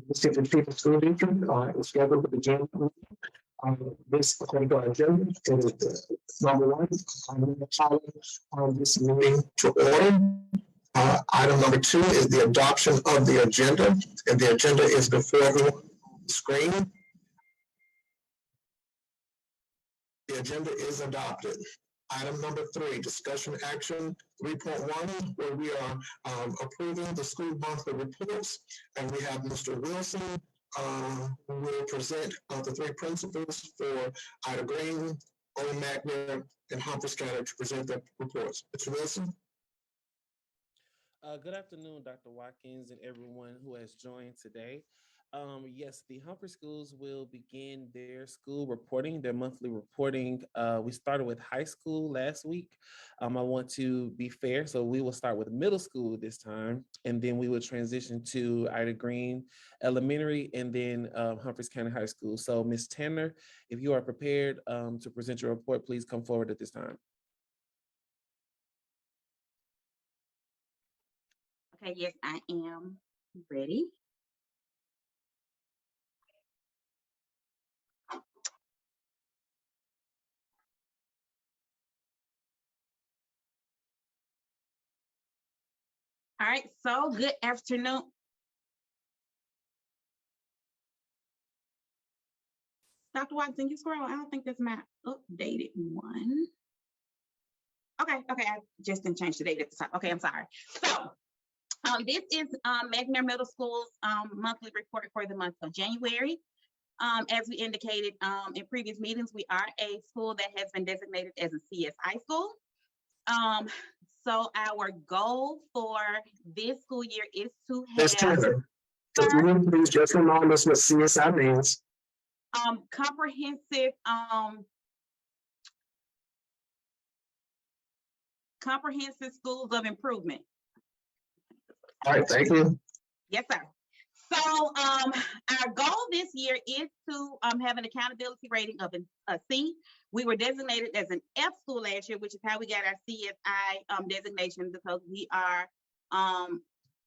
Mississippi People School District is scheduled to begin. This according to our agenda is number one. I'm going to call this meeting to order. Item number two is the adoption of the agenda, and the agenda is before the screen. The agenda is adopted. Item number three, discussion action 3.1, where we are approving the school monthly reports, and we have Mr. Wilson who will present the three principals for Ida Green, Old Magna, and Humphreys County to present their reports. Mr. Wilson? Good afternoon, Dr. Watkins and everyone who has joined today. Yes, the Humphrey schools will begin their school reporting, their monthly reporting. We started with high school last week. I want to be fair, so we will start with middle school this time, and then we will transition to Ida Green Elementary, and then Humphreys County High School. So, Ms. Tanner, if you are prepared to present your report, please come forward at this time. Okay, yes, I am ready. All right, so good afternoon. Dr. Watson, you scroll. I don't think that's my updated one. Okay, I just didn't change the date at the top. Okay, I'm sorry. So this is Magna Middle School's monthly report for the month of January. As we indicated in previous meetings, we are a school that has been designated as a CSI school. So our goal for this school year is to have— Ms. Tanner, if you would please just remind us what CSI means. Comprehensive Schools of Improvement. All right, thank you. Yes, sir. So our goal this year is to have an accountability rating of a C. We were designated as an F school last year, which is how we got our CSI designation, because we are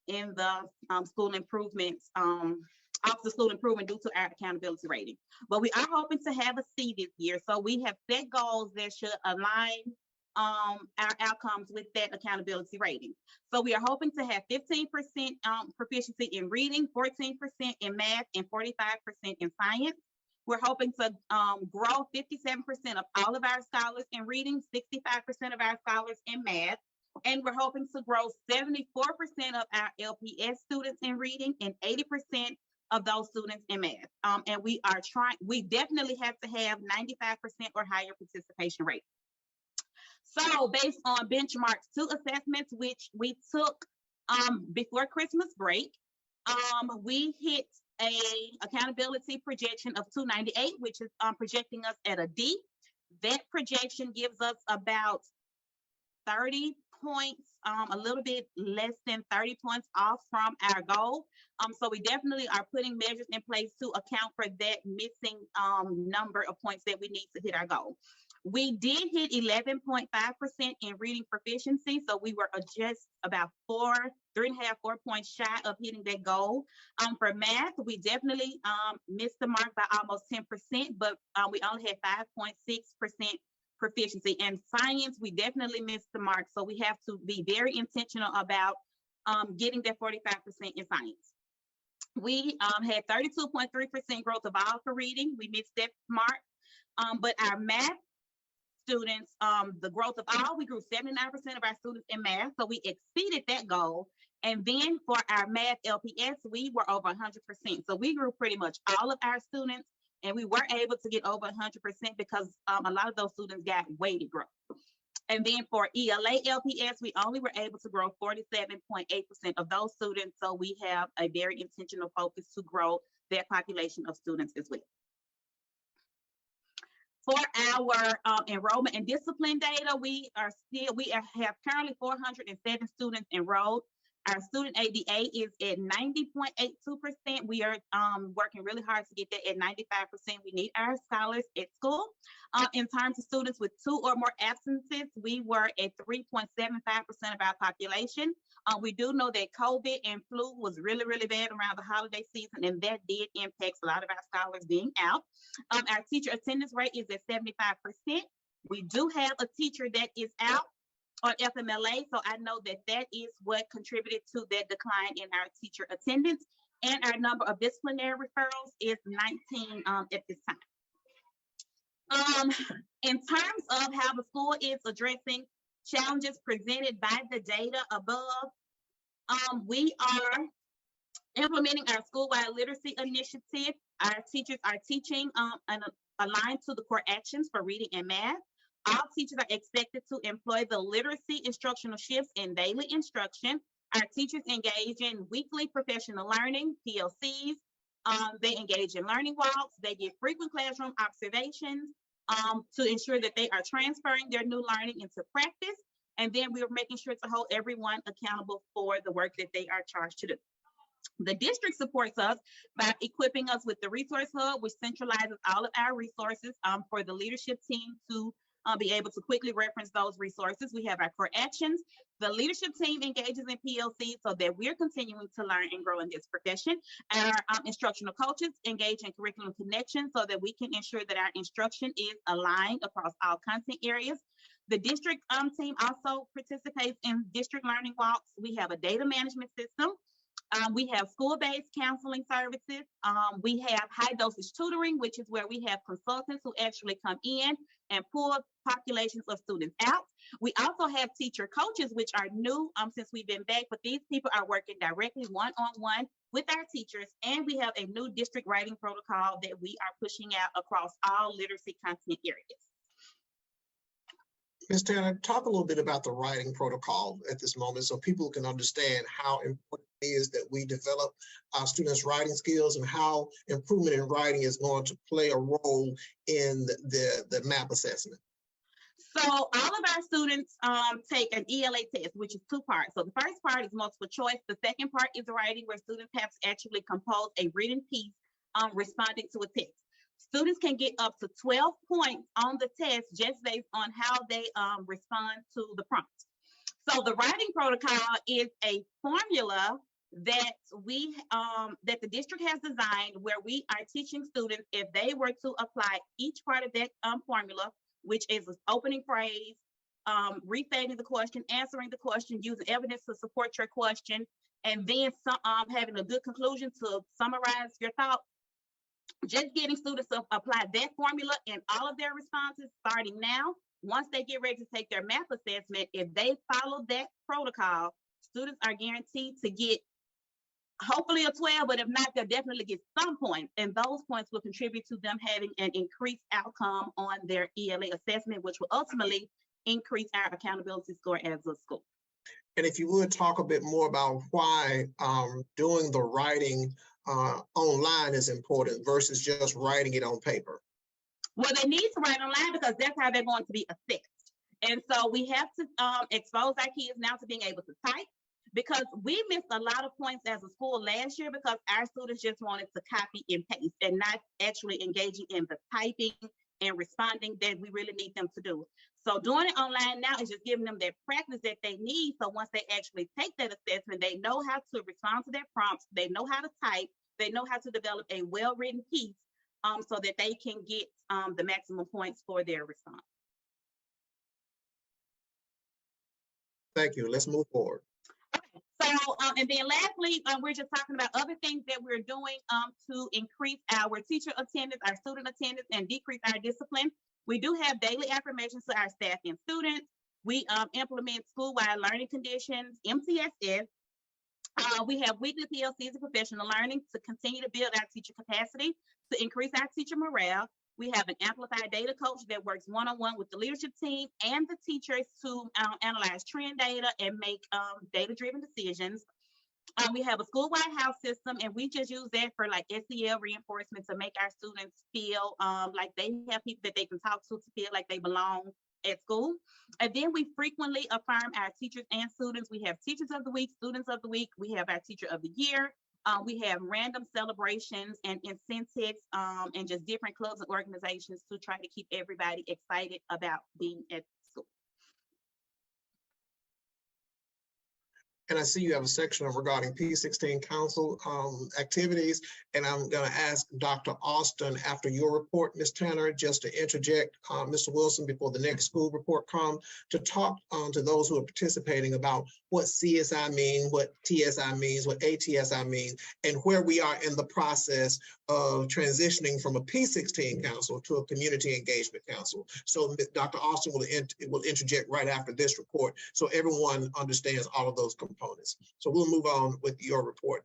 in the school improvements, Office of School Improvement, due to our accountability rating. But we are hoping to have a C this year. So we have set goals that should align our outcomes with that accountability rating. So we are hoping to have 15% proficiency in reading, 14% in math, and 45% in science. We're hoping to grow 57% of all of our scholars in reading, 65% of our scholars in math, and we're hoping to grow 74% of our LPS students in reading and 80% of those students in math. And we definitely have to have 95% or higher participation rate. So based on benchmarks 2 assessments, which we took before Christmas break, we hit a accountability projection of 298, which is projecting us at a D. That projection gives us about 30 points, a little bit less than 30 points off from our goal. So we definitely are putting measures in place to account for that missing number of points that we need to hit our goal. We did hit 11.5% in reading proficiency, so we were just about 3.5 points shy of hitting that goal. For math, we definitely missed the mark by almost 10%, but we only had 5.6% proficiency. In science, we definitely missed the mark, so we have to be very intentional about getting that 45% in science. We had 32.3% growth of all for reading. We missed that mark, but our math students, the growth of all, we grew 79% of our students in math, so we exceeded that goal. And then for our math LPS, we were over 100%. So we grew pretty much all of our students, and we were able to get over 100% because a lot of those students got weighted growth. And then for ELA LPS, we only were able to grow 47.8% of those students. So we have a very intentional focus to grow that population of students as well. For our enrollment and discipline data, we have currently 407 students enrolled. Our student ADA is at 90.82%. We are working really hard to get that at 95%. We need our scholars at school. In terms of students with 2 or more absences, we were at 3.75% of our population. We do know that COVID and flu was really, really bad around the holiday season, and that did impact a lot of our scholars being out. Our teacher attendance rate is at 75%. We do have a teacher that is out on FMLA, so I know that that is what contributed to that decline in our teacher attendance. And our number of disciplinary referrals is 19 at this time. In terms of how the school is addressing challenges presented by the data above, we are implementing our school-wide literacy initiative. Our teachers are teaching and aligned to the core actions for reading and math. All teachers are expected to employ the literacy instructional shifts in daily instruction. Our teachers engage in weekly professional learning, PLCs. They engage in learning walks. They get frequent classroom observations to ensure that they are transferring their new learning into practice. And then we are making sure to hold everyone accountable for the work that they are charged to do. The district supports us by equipping us with the resource hub, which centralizes all of our resources for the leadership team to be able to quickly reference those resources. We have our core actions. The leadership team engages in PLC so that we're continuing to learn and grow in this profession. Our instructional coaches engage in curriculum connection so that we can ensure that our instruction is aligned across all content areas. The district team also participates in district learning walks. We have a data management system. We have school-based counseling services. We have high dosage tutoring, which is where we have consultants who actually come in and pull populations of students out. We also have teacher coaches, which are new since we've been back, but these people are working directly one-on-one with our teachers. And we have a new district writing protocol that we are pushing out across all literacy content areas. Ms. Tanner, talk a little bit about the writing protocol at this moment so people can understand how important it is that we develop our students' writing skills and how improvement in writing is going to play a role in the MAP assessment. So all of our students take an ELA test, which is 2 parts. So the first part is multiple choice. The second part is writing, where students have to actually compose a written piece responding to a text. Students can get up to 12 points on the test just based on how they respond to the prompt. So the writing protocol is a formula that we that the district has designed, where we are teaching students, if they were to apply each part of that formula, which is an opening phrase, restating the question, answering the question, using evidence to support your question, and then having a good conclusion to summarize your thoughts. Just getting students to apply that formula in all of their responses starting now. Once they get ready to take their math assessment, if they follow that protocol, students are guaranteed to get hopefully a 12, but if not, they'll definitely get some points. And those points will contribute to them having an increased outcome on their ELA assessment, which will ultimately increase our accountability score as a school. And if you would talk a bit more about why doing the writing online is important versus just writing it on paper. Well, they need to write online because that's how they're going to be assessed. And so we have to expose our kids now to being able to type, because we missed a lot of points as a school last year because our students just wanted to copy and paste and not actually engaging in the typing and responding that we really need them to do. So doing it online now is just giving them that practice that they need. So once they actually take that assessment, they know how to respond to their prompts, they know how to type, they know how to develop a well-written piece so that they can get the maximum points for their response. Thank you. Let's move forward. So, and then lastly, we're just talking about other things that we're doing to increase our teacher attendance, our student attendance, and decrease our discipline. We do have daily affirmations to our staff and students. We implement school-wide learning conditions, MTSS. We have weekly PLCs and professional learning to continue to build our teacher capacity, to increase our teacher morale. We have an amplified data coach that works one-on-one with the leadership team and the teachers to analyze trend data and make data-driven decisions. We have a school-wide house system, and we just use that for like SEL reinforcement to make our students feel like they have people that they can talk to feel like they belong at school. And then we frequently affirm our teachers and students. We have teachers of the week, students of the week. We have our teacher of the year. We have random celebrations and incentives and just different clubs and organizations to try to keep everybody excited about being at school. And I see you have a section regarding P16 council activities. And I'm going to ask Dr. Austin after your report, Ms. Tanner, just to interject Mr. Wilson before the next school report comes, to talk to those who are participating about what CSI means, what TSI means, what ATSI means, and where we are in the process of transitioning from a P16 council to a community engagement council. So Dr. Austin will interject right after this report so everyone understands all of those components. So we'll move on with your report,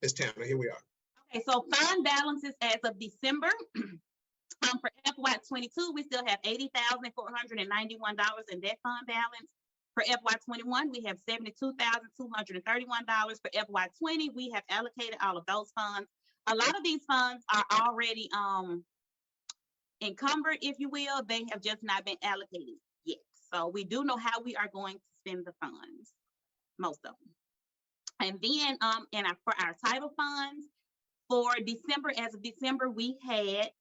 Ms. Tanner. Here we are. Okay, so fund balances as of December. For FY22, we still have $80,491 in debt fund balance. For FY21, we have $72,231. For FY20, we have allocated all of those funds. A lot of these funds are already encumbered, if you will. They have just not been allocated yet. So we do know how we are going to spend the funds, most of them. And then for our title funds, for December, as of December, we had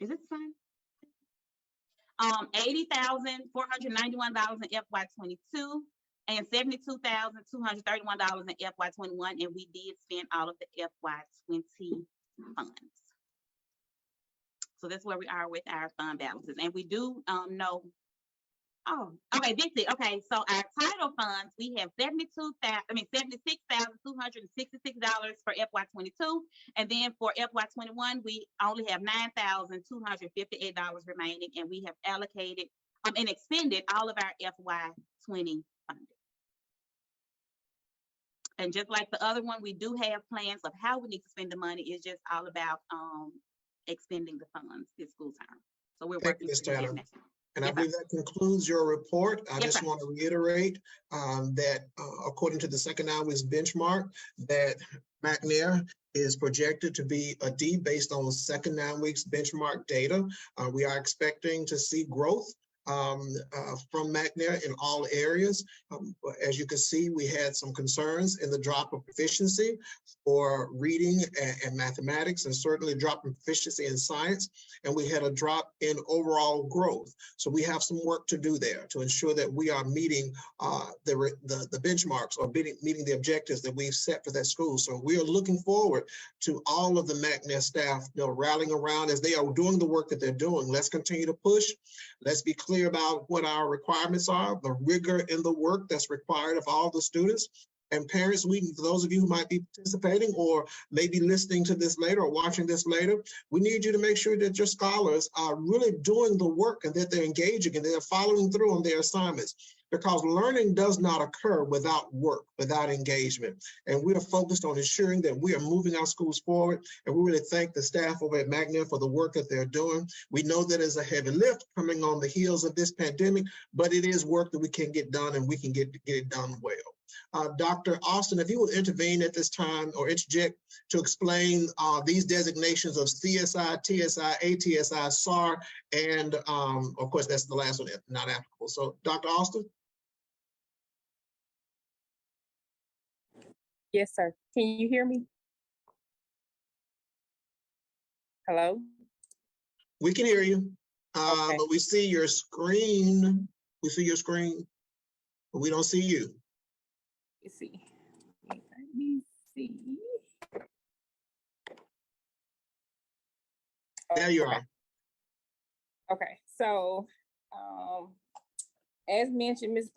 is it the same? $80,491 in FY22 and $72,231 in FY21, and we did spend all of the FY20 funds. So that's where we are with our fund balances, and we do know. Oh, okay, this is okay. So our title funds, we have $76,266 for FY22, and then for FY21, we only have $9,258 remaining, and we have allocated and expended all of our FY20 funding. And just like the other one, we do have plans of how we need to spend the money. It's just all about expending the funds this school term. So we're working Ms. Tanner. next time. And I believe that concludes your report. I just want to reiterate that according to the second 9 weeks benchmark, that McNair is projected to be a D based on the second 9 weeks benchmark data. We are expecting to see growth from McNair in all areas. As you can see, we had some concerns in the drop of proficiency for reading and mathematics, and certainly a drop in proficiency in science. And we had a drop in overall growth. So we have some work to do there to ensure that we are meeting the benchmarks or meeting the objectives that we've set for that school. So we are looking forward to all of the McNair staff, rallying around as they are doing the work that they're doing. Let's continue to push. Let's be clear about what our requirements are, the rigor in the work that's required of all the students. And parents, for those of you who might be participating or maybe listening to this later or watching this later, we need you to make sure that your scholars are really doing the work and that they're engaging and they're following through on their assignments, because learning does not occur without work, without engagement. And we are focused on ensuring that we are moving our schools forward. And we really thank the staff over at McNair for the work that they're doing. We know that it's a heavy lift coming on the heels of this pandemic, but it is work that we can get done, and we can get it done well. Dr. Austin, if you will intervene at this time or interject to explain these designations of CSI, TSI, ATSI, SAR, and of course, that's the last one, not applicable. So Dr. Austin? Yes, sir. Can you hear me? Hello? We can hear you, Okay. but we see your screen. We see your screen, but we don't see you. Let's see. Let me see. There you are. Okay. So, as mentioned, Ms.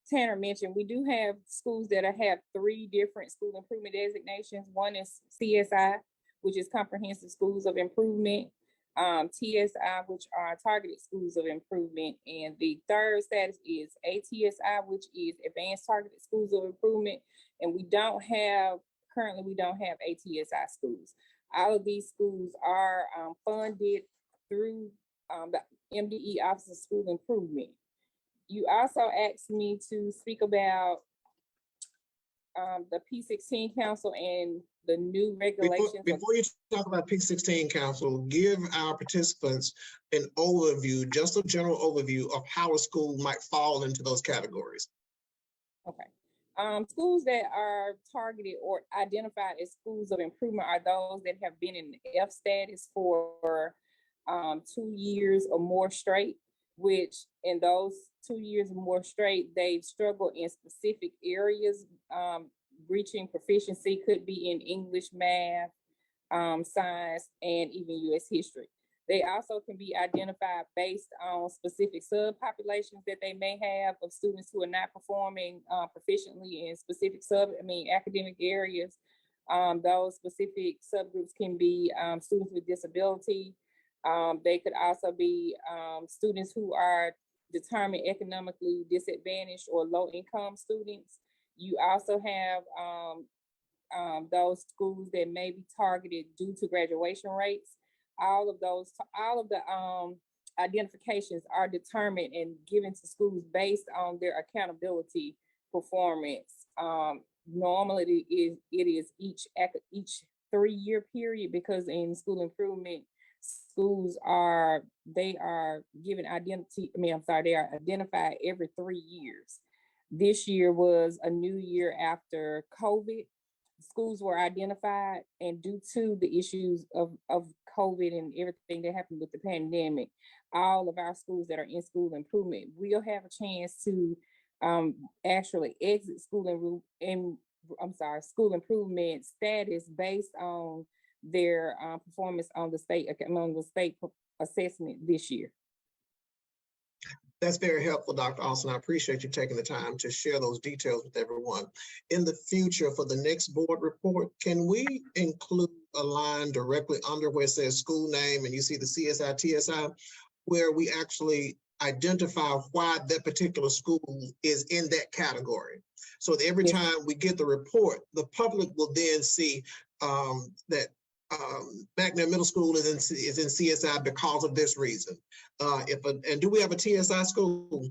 Tanner mentioned, we do have schools that have 3 different school improvement designations. One is CSI, which is Comprehensive Schools of Improvement. TSI, which are Targeted Schools of Improvement. And the third status is ATSI, which is Advanced Targeted Schools of Improvement. And currently we don't have ATSI schools. All of these schools are funded through the MDE Office of School Improvement. You also asked me to speak about the P16 Council and the new regulations. Before you talk about P16, Council, give our participants an overview, just a general overview of how a school might fall into those categories. Okay. Schools that are targeted or identified as schools of improvement are those that have been in F status for 2 years or more straight, which in those 2 years or more straight, they've struggled in specific areas. Reaching proficiency could be in English, math, science, and even U.S. history. They also can be identified based on specific subpopulations that they may have of students who are not performing proficiently in specific academic areas. Those specific subgroups can be students with disability. They could also be students who are determined economically disadvantaged or low income students. You also have those schools that may be targeted due to graduation rates. All of the identifications are determined and given to schools based on their accountability performance. Normally it is each 3-year period, because in school improvement, schools are given identity. They are identified every 3 years. This year was a new year after COVID. Schools were identified, and due to the issues of COVID and everything that happened with the pandemic, all of our schools that are in school improvement will have a chance to actually exit school improvement status based on their performance on the state assessment this year. That's very helpful, Dr. Austin. I appreciate you taking the time to share those details with everyone. In the future, for the next board report, can we include a line directly under where it says school name and you see the CSI, TSI, where we actually identify why that particular school is in that category? So that every time we get the report, the public will then see that McNair Middle School is in CSI because of this reason. And do we have a TSI school?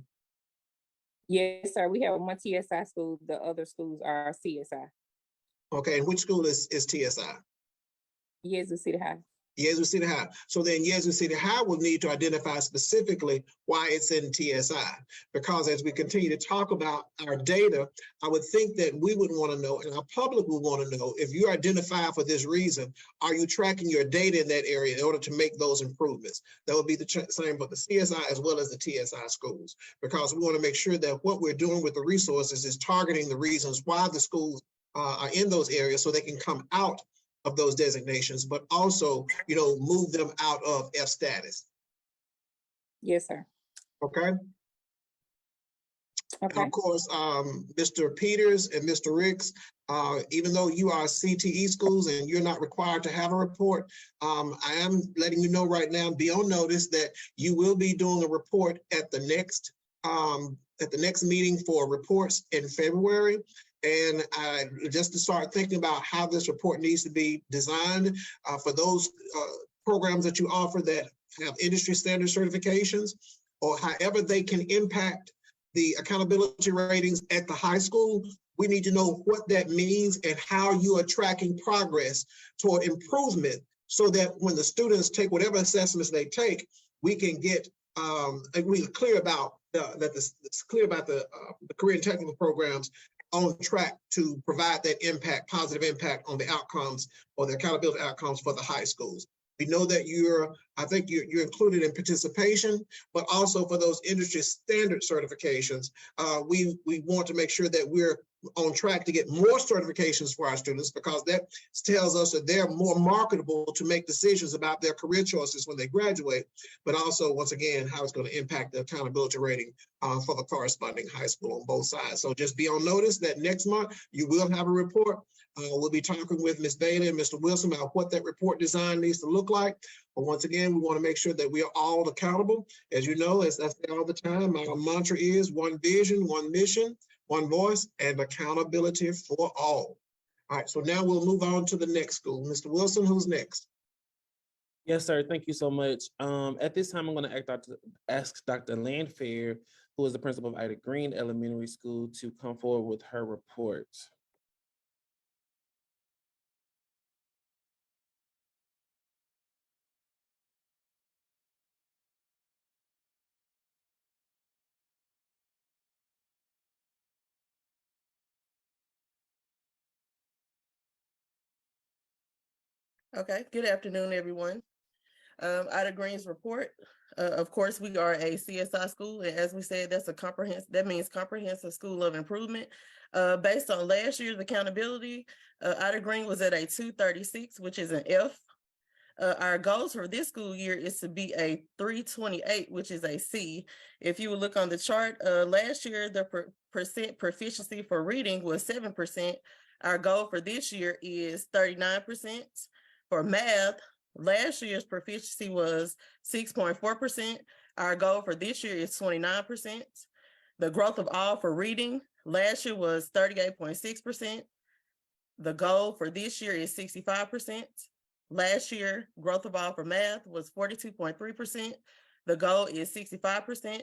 Yes, sir. We have one TSI school. The other schools are CSI. Okay, and which school is TSI? Yazoo City High. Yazoo City High. So then Yazoo City High will need to identify specifically why it's in TSI, because as we continue to talk about our data, I would think that we would want to know, and our public would want to know, if you identify for this reason, are you tracking your data in that area in order to make those improvements? That would be the same for the CSI as well as the TSI schools, because we want to make sure that what we're doing with the resources is targeting the reasons why the schools are in those areas so they can come out of those designations, but also, move them out of F status. Yes, sir. Okay. Okay. Of course, Mr. Peters and Mr. Ricks, even though you are CTE schools and you're not required to have a report, I am letting you know right now, be on notice that you will be doing a report at the next meeting for reports in February. And just to start thinking about how this report needs to be designed for those programs that you offer that have industry standard certifications, or however they can impact the accountability ratings at the high school. We need to know what that means and how you are tracking progress toward improvement, so that when the students take whatever assessments they take, we can get we're clear about it's clear about the career and technical programs on track to provide that impact, positive impact on the outcomes or the accountability outcomes for the high schools. We know that I think you're included in participation, but also for those industry standard certifications, we want to make sure that we're on track to get more certifications for our students, because that tells us that they're more marketable to make decisions about their career choices when they graduate, but also, once again, how it's going to impact the accountability rating for the corresponding high school on both sides. So just be on notice that next month you will have a report. We'll be talking with Ms. Bailey and Mr. Wilson about what that report design needs to look like. But once again, we want to make sure that we are all accountable. As you know, as I say all the time, our mantra is one vision, one mission, one voice, and accountability for all. All right, so now we'll move on to the next school. Mr. Wilson, who's next? Yes, sir. Thank you so much. At this time, I'm going to ask Dr. Landfair, who is the principal of Ida Green Elementary School, to come forward with her report. Okay, good afternoon, everyone. Ida Green's report. Of course, we are a CSI school, and as we said, that means comprehensive school of improvement. Based on last year's accountability, Ida Green was at a 236, which is an F. Our goals for this school year is to be a 328, which is a C. If you would look on the chart, last year, the percent proficiency for reading was 7%. Our goal for this year is 39%. For math, last year's proficiency was 6.4%. Our goal for this year is 29%. The growth of all for reading last year was 38.6%. The goal for this year is 65%. Last year, growth of all for math was 42.3%. The goal is 65%.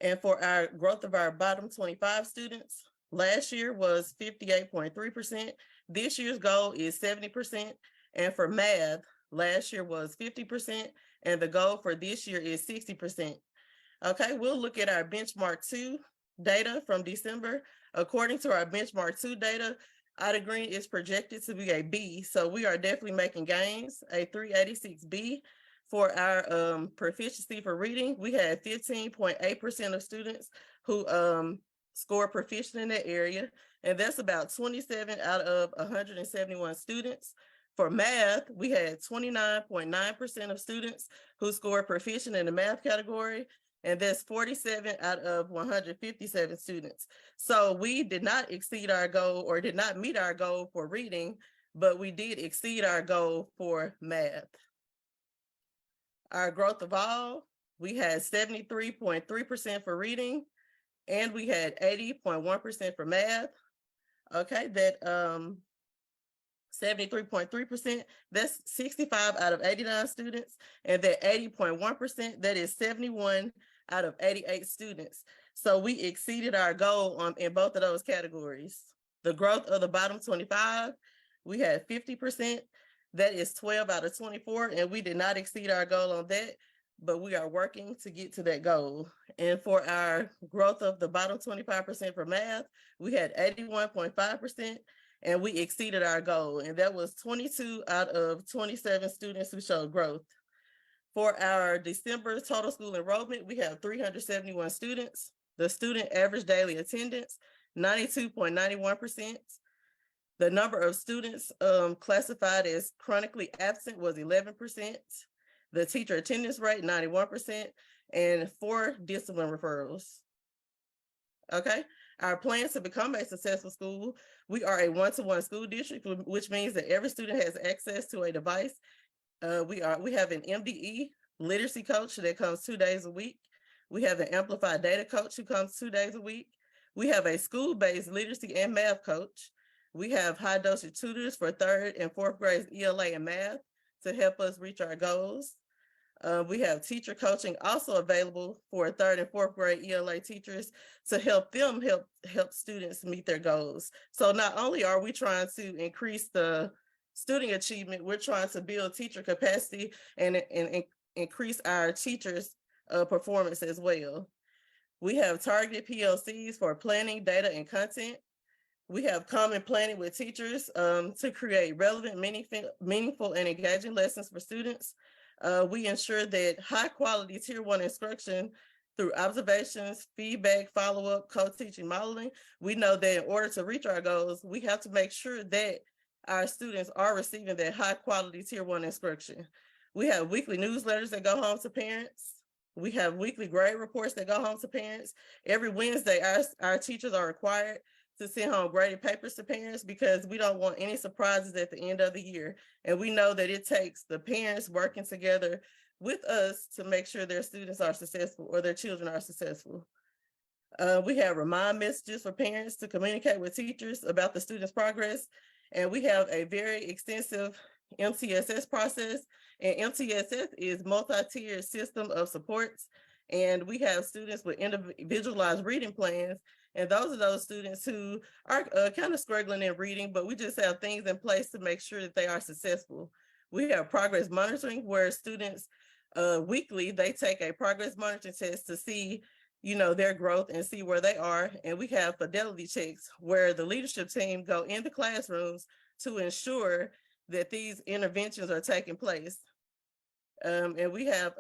And for our growth of our bottom 25 students, last year was 58.3%. This year's goal is 70%. And for math, last year was 50%. And the goal for this year is 60%. Okay, we'll look at our benchmark 2 data from December. According to our benchmark 2 data, Ida Green is projected to be a B, so we are definitely making gains, a 386B. For our proficiency for reading, we had 15.8% of students who scored proficient in that area, and that's about 27 out of 171 students. For math, we had 29.9% of students who scored proficient in the math category, and that's 47 out of 157 students. So we did not exceed our goal or did not meet our goal for reading, but we did exceed our goal for math. Our growth of all, we had 73.3% for reading, and we had 80.1% for math. Okay, that 73.3%, that's 65 out of 89 students, and that 80.1%, that is 71 out of 88 students. So we exceeded our goal in both of those categories. The growth of the bottom 25, we had 50%, that is 12 out of 24, and we did not exceed our goal on that, but we are working to get to that goal. And for our growth of the bottom 25% for math, we had 81.5%, and we exceeded our goal, and that was 22 out of 27 students who showed growth. For our December total school enrollment, we have 371 students. The student average daily attendance, 92.91%. The number of students classified as chronically absent was 11%. The teacher attendance rate, 91%, and 4 discipline referrals. Okay, our plans to become a successful school, we are a one-to-one school district, which means that every student has access to a device. We have an MDE literacy coach that comes 2 days a week. We have an amplified data coach who comes 2 days a week. We have a school-based literacy and math coach. We have high dosage tutors for 3rd and 4th grades ELA and math to help us reach our goals. We have teacher coaching also available for 3rd and 4th grade ELA teachers to help them help students meet their goals. So not only are we trying to increase the student achievement, we're trying to build teacher capacity and increase our teachers' performance as well. We have targeted PLCs for planning, data, and content. We have common planning with teachers to create relevant, meaningful, and engaging lessons for students. We ensure that high quality tier 1 instruction through observations, feedback, follow-up, co-teaching, modeling. We know that in order to reach our goals, we have to make sure that our students are receiving that high quality tier 1 instruction. We have weekly newsletters that go home to parents. We have weekly grade reports that go home to parents. Every Wednesday, our teachers are required to send home graded papers to parents because we don't want any surprises at the end of the year. And we know that it takes the parents working together with us to make sure their students are successful or their children are successful. We have remind messages for parents to communicate with teachers about the students' progress. And we have a very extensive MTSS process. And MTSS is multi-tiered system of supports. And we have students with individualized reading plans. And those are those students who are kind of struggling in reading, but we just have things in place to make sure that they are successful. We have progress monitoring where students weekly, they take a progress monitoring test to see, their growth and see where they are. And we have fidelity checks where the leadership team go in the classrooms to ensure that these interventions are taking place. And we have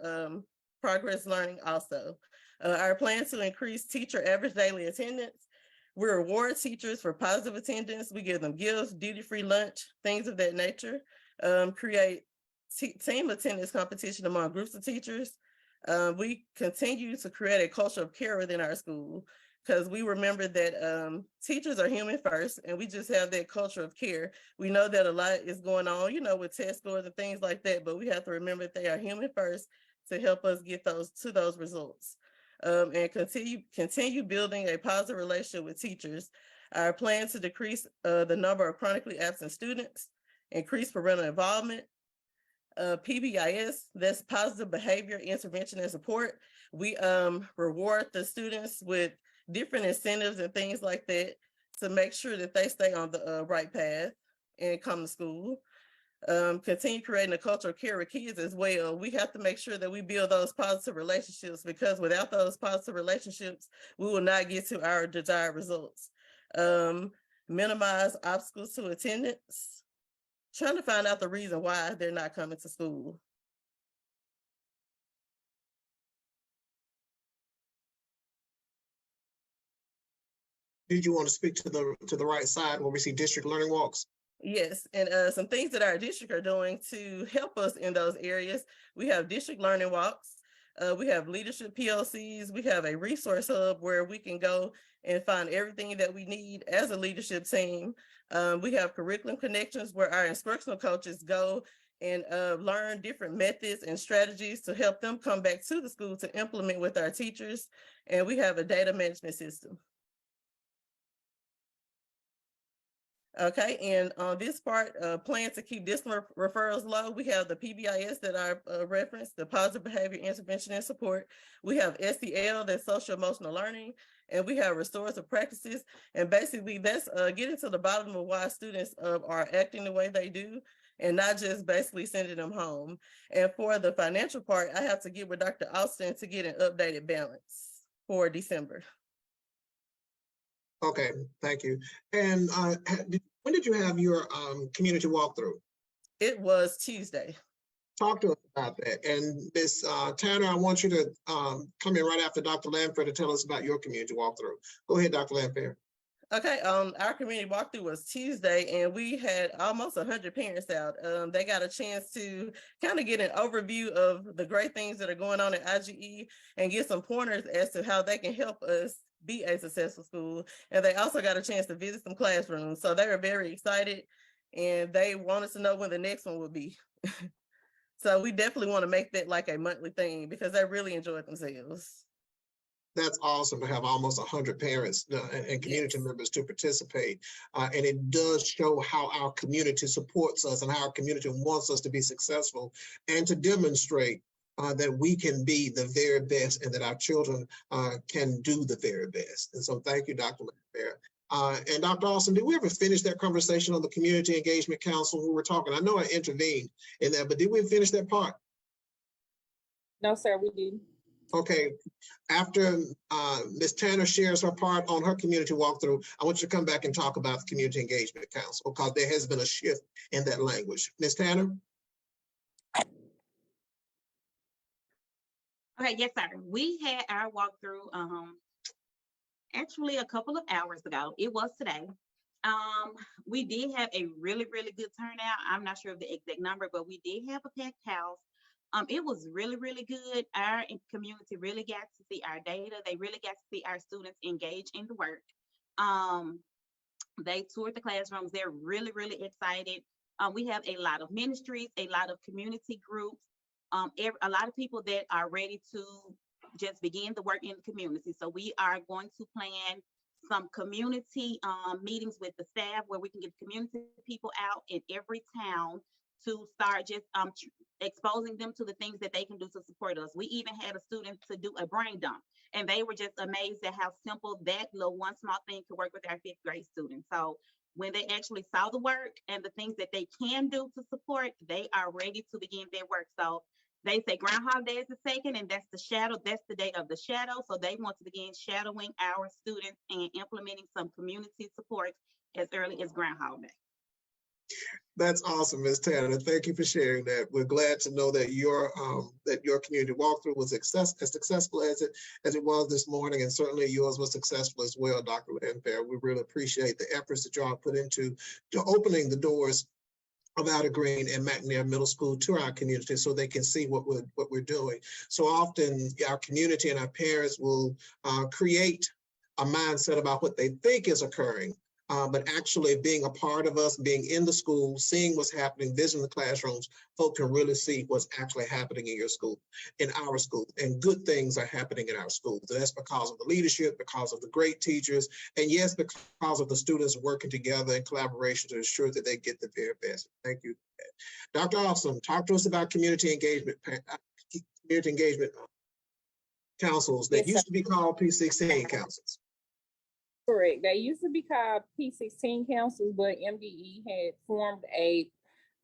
progress learning also. Our plan to increase teacher average daily attendance. We reward teachers for positive attendance. We give them gifts, duty-free lunch, things of that nature. Create team attendance competition among groups of teachers. We continue to create a culture of care within our school, because we remember that teachers are human first, and we just have that culture of care. We know that a lot is going on, you know, with test scores and things like that, but we have to remember that they are human first to help us get those results. And continue building a positive relationship with teachers. Our plan to decrease the number of chronically absent students, increase parental involvement. PBIS, that's positive behavior intervention and support. We reward the students with different incentives and things like that to make sure that they stay on the right path and come to school. Continue creating a culture of care with kids as well. We have to make sure that we build those positive relationships, because without those positive relationships, we will not get to our desired results. Minimize obstacles to attendance. Trying to find out the reason why they're not coming to school. Did you want to speak to the right side where we see district learning walks? Yes, and some things that our district are doing to help us in those areas. We have district learning walks. We have leadership PLCs. We have a resource hub where we can go and find everything that we need as a leadership team. We have curriculum connections where our instructional coaches go and learn different methods and strategies to help them come back to the school to implement with our teachers. And we have a data management system. Okay, and on this part, plan to keep discipline referrals low. We have the PBIS that I referenced, the positive behavior intervention and support. We have SEL, that's social emotional learning, and we have restorative practices. And basically that's getting to the bottom of why students are acting the way they do, and not just basically sending them home. And for the financial part, I have to get with Dr. Austin to get an updated balance for December. Okay, thank you. And when did you have your community walkthrough? It was Tuesday. Talk to us about that. And Ms. Tanner, I want you to come in right after Dr. Lanfair to tell us about your community walkthrough. Go ahead, Dr. Lanfair. Okay, our community walkthrough was Tuesday, and we had almost 100 parents out. They got a chance to kind of get an overview of the great things that are going on at IGE and get some pointers as to how they can help us be a successful school. And they also got a chance to visit some classrooms. So they were very excited, and they wanted to know when the next one would be. So we definitely want to make that like a monthly thing, because they really enjoyed themselves. That's awesome to have almost 100 parents and community members to participate. And it does show how our community supports us and how our community wants us to be successful, and to demonstrate that we can be the very best, and that our children can do the very best. And so thank you, Dr. Lanfair. And Dr. Austin, did we ever finish that conversation on the Community Engagement Council who were talking? I know I intervened in that, but did we finish that part? No, sir, we didn't. Okay, after Ms. Tanner shares her part on her community walkthrough, I want you to come back and talk about the Community Engagement Council, because there has been a shift in that language. Ms. Tanner? Okay, yes, sir. We had our walkthrough actually a couple of hours ago. It was today. We did have a really, really good turnout. I'm not sure of the exact number, but we did have a packed house. It was really, really good. Our community really got to see our data. They really got to see our students engage in the work. They toured the classrooms. They're really, really excited. We have a lot of ministries, a lot of community groups, a lot of people that are ready to just begin the work in the community. So we are going to plan some community meetings with the staff where we can get community people out in every town to start just exposing them to the things that they can do to support us. We even had a student to do a brain dump, and they were just amazed at how simple that little one small thing could work with our 5th grade students. So when they actually saw the work and the things that they can do to support, they are ready to begin their work. So they say Groundhog Day is the second, and that's the shadow. That's the day of the shadow. So they want to begin shadowing our students and implementing some community support as early as Groundhog Day. That's awesome, Ms. Tanner. Thank you for sharing that. We're glad to know that your community walkthrough was as successful as it was this morning, and certainly yours was successful as well, Dr. Lanfair. We really appreciate the efforts that y'all put into to opening the doors of Outer Green and McNair Middle School to our community so they can see what we're doing. So often our community and our parents will create a mindset about what they think is occurring. But actually being a part of us, being in the school, seeing what's happening, visiting the classrooms, folk can really see what's actually happening in your school, in our school, and good things are happening in our schools. And that's because of the leadership, because of the great teachers, and yes, because of the students working together in collaboration to ensure that they get the very best. Thank you. Dr. Awesome, talk to us about community engagement councils that Yes, sir. used to be called P16 councils. Correct. They used to be called P16 councils, but MDE had formed a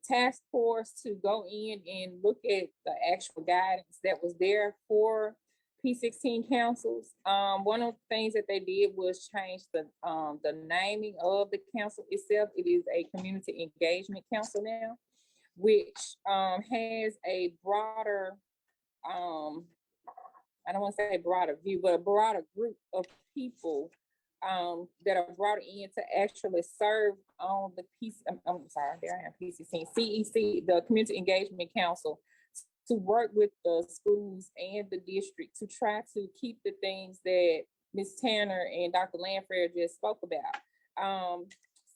task force to go in and look at the actual guidance that was there for P16 councils. One of the things that they did was change the naming of the council itself. It is a community engagement council now, which has a broader, I don't want to say broader view, but a broader group of people that are brought in to actually serve on the I'm sorry, there I am, CEC, the Community Engagement Council, to work with the schools and the district to try to keep the things that Ms. Tanner and Dr. Lanfair just spoke about.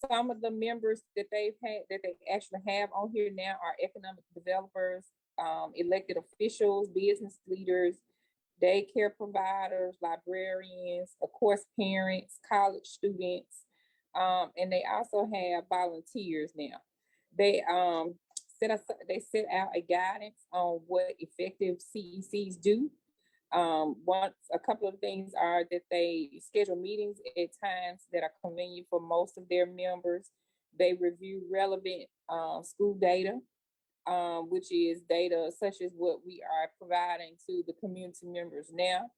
Some of the members that they actually have on here now are economic developers, elected officials, business leaders, daycare providers, librarians, of course, parents, college students, and they also have volunteers now. They set out a guidance on what effective CECs do. A couple of things are that they schedule meetings at times that are convenient for most of their members. They review relevant school data, which is data such as what we are providing to the community members now.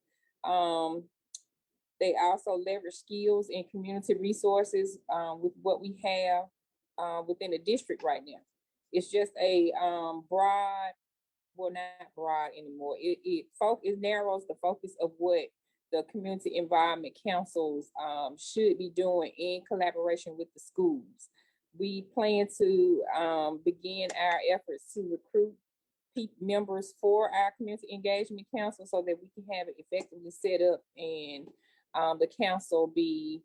They also leverage skills and community resources with what we have within the district right now. It's just a broad, well, not broad anymore. It narrows the focus of what the community environment councils should be doing in collaboration with the schools. We plan to begin our efforts to recruit members for our community engagement council so that we can have it effectively set up and the council be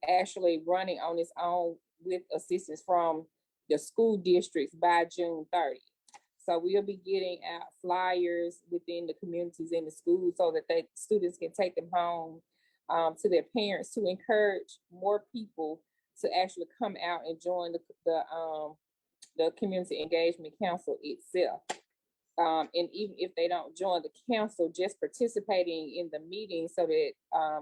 actually running on its own with assistance from the school districts by June 30th. So we'll be getting out flyers within the communities in the schools so that the students can take them home to their parents to encourage more people to actually come out and join the Community Engagement Council itself. And even if they don't join the council, just participating in the meeting so that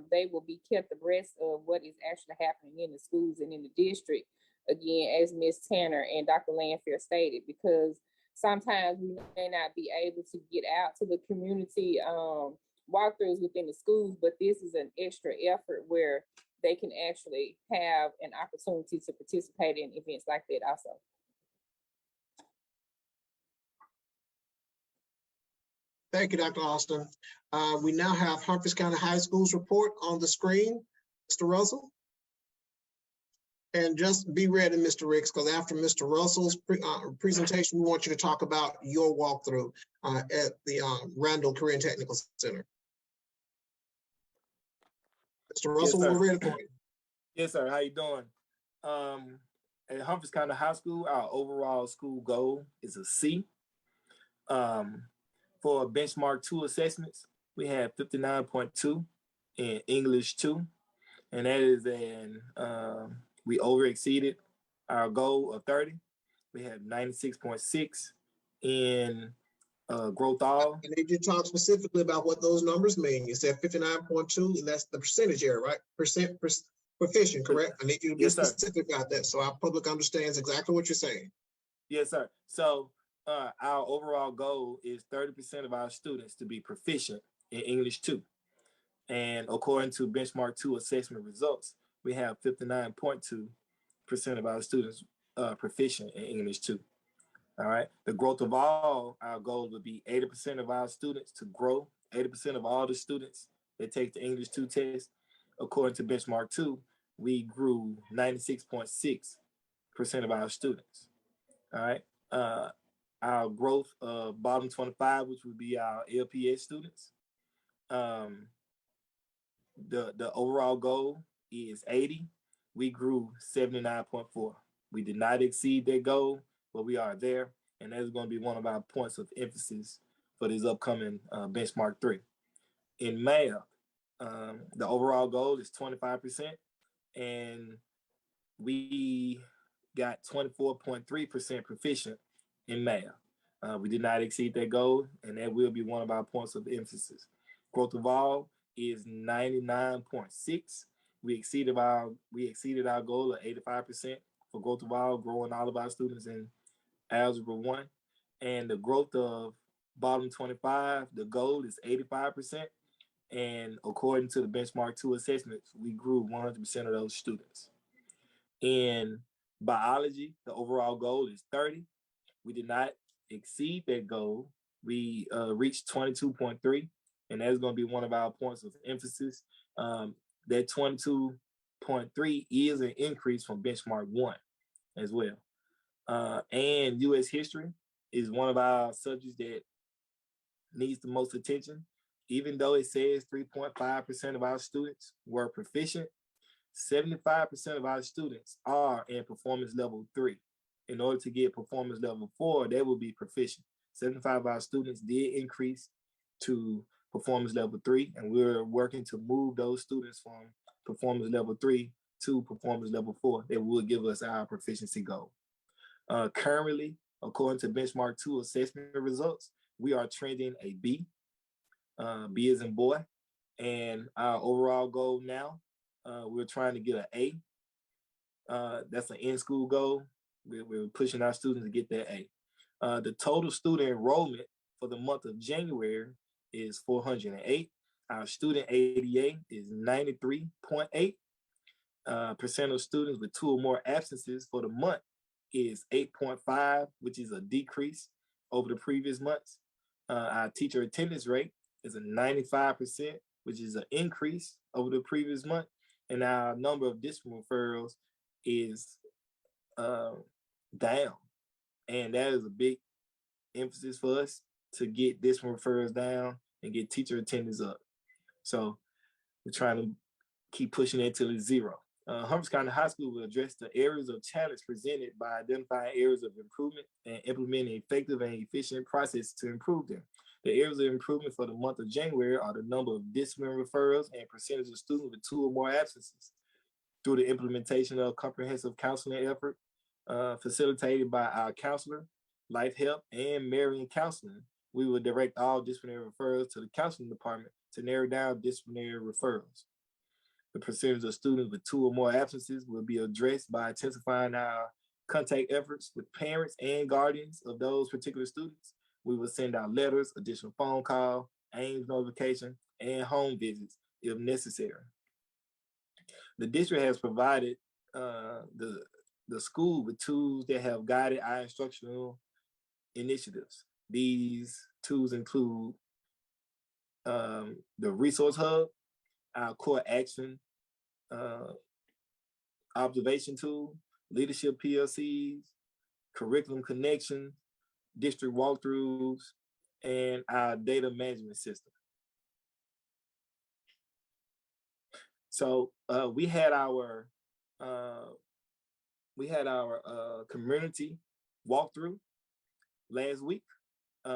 they will be kept abreast of what is actually happening in the schools and in the district. Again, as Ms. Tanner and Dr. Lanfair stated, because sometimes we may not be able to get out to the community walkthroughs within the schools, but this is an extra effort where they can actually have an opportunity to participate in events like that also. Thank you, Dr. Austin. We now have Humphreys County High School's report on the screen. Mr. Russell. And just be ready, Mr. Ricks, because after Mr. Russell's presentation, we want you to talk about your walkthrough at the Randall Korean Technical Center. Mr. Russell, Yes, we're ready for you. Yes, sir. How you doing? At Humphreys County High School, our overall school goal is a C. For benchmark 2 assessments, we have 59.2 in English 2, and that is we over exceeded our goal of 30. We have 96.6 in growth all. And did you talk specifically about what those numbers mean? You said 59.2, and that's the percentage area, right? Proficient, correct? I need you to be specific about that so our public understands exactly what you're saying. Yes, sir. So our overall goal is 30% of our students to be proficient in English 2. And according to benchmark 2 assessment results, we have 59.2 of our students proficient in English 2. All right. The growth of all, our goal would be 80% of our students to grow, 80% of all the students that take the English 2 test. According to benchmark 2, we grew 96.6% of our students. All right. Our growth of bottom 25, which would be our LPS students. The overall goal is 80. We grew 79.4. We did not exceed that goal, but we are there. And that is going to be one of our points of emphasis for this upcoming benchmark 3. In math, the overall goal is 25%, and we got 24.3% proficient in math. We did not exceed that goal, and that will be one of our points of emphasis. Growth of all is 99.6. We exceeded our goal of 85% for growth of all, growing all of our students in Algebra 1. And the growth of bottom 25, the goal is 85%. And according to the benchmark 2 assessments, we grew 100% of those students. In biology, the overall goal is 30. We did not exceed that goal. We reached 22.3, and that's going to be one of our points of emphasis. That 22.3 is an increase from benchmark 1 as well. And U.S. history is one of our subjects that needs the most attention. Even though it says 3.5% of our students were proficient, 75% of our students are in performance level 3. In order to get performance level 4, they will be proficient. 75 of our students did increase to performance level 3, and we're working to move those students from performance level 3 to performance level 4. That will give us our proficiency goal. Currently, according to benchmark 2 assessment results, we are trending a B. B as in boy. And our overall goal now, we're trying to get an A. That's an in-school goal. We're pushing our students to get that A. The total student enrollment for the month of January is 408. Our student ADA is 93.8. Percent of students with 2 or more absences for the month is 8.5, which is a decrease over the previous months. Our teacher attendance rate is a 95%, which is an increase over the previous month. And our number of discipline referrals is down. And that is a big emphasis for us to get discipline referrals down and get teacher attendance up. So we're trying to keep pushing it till it's 0. Humphreys County High School will address the areas of challenge presented by identifying areas of improvement and implementing effective and efficient processes to improve them. The areas of improvement for the month of January are the number of discipline referrals and percentage of students with 2 or more absences. Through the implementation of comprehensive counseling effort facilitated by our counselor, Life Help, and Marion Counseling, we will direct all disciplinary referrals to the counseling department to narrow down disciplinary referrals. The percentage of students with 2 or more absences will be addressed by intensifying our contact efforts with parents and guardians of those particular students. We will send out letters, additional phone call, Ames notification, and home visits if necessary. The district has provided the school with tools that have guided our instructional initiatives. These tools include the resource hub, our core action observation tool, leadership PLCs, curriculum connection, district walkthroughs, and our data management system. So we had our community walkthrough last week.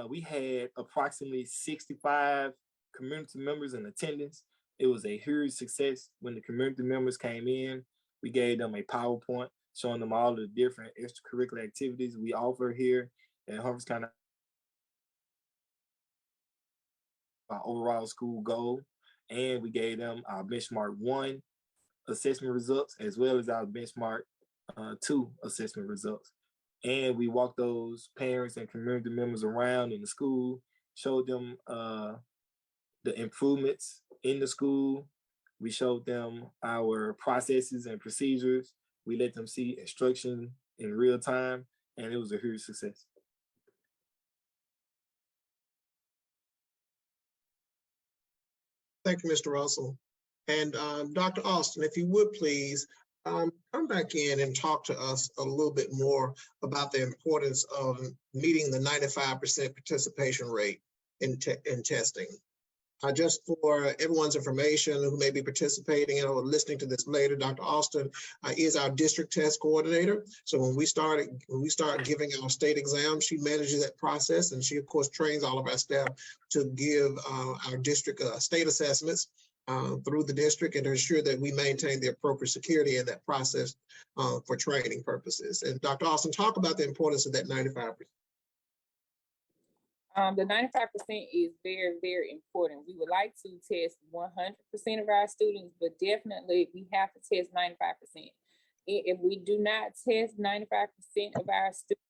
We had approximately 65 community members in attendance. It was a huge success. When the community members came in, we gave them a PowerPoint showing them all the different extracurricular activities we offer here at Humphreys County. Our overall school goal, and we gave them our benchmark 1 assessment results as well as our benchmark 2 assessment results. And we walked those parents and community members around in the school, showed them the improvements in the school. We showed them our processes and procedures We let them see instruction in real time, and it was a huge success. Thank you, Mr. Russell. And Dr. Austin, if you would please come back in and talk to us a little bit more about the importance of meeting the 95% participation rate in testing. Just for everyone's information who may be participating or listening to this later, Dr. Austin is our district test coordinator. So when we start giving our state exams, she manages that process, and she of course trains all of our staff to give our district state assessments through the district, and to ensure that we maintain the appropriate security in that process for training purposes. And Dr. Austin, talk about the importance of that 95%. The 95% is very, very important. We would like to test 100% of our students, but definitely we have to test 95%. If we do not test 95% of our students,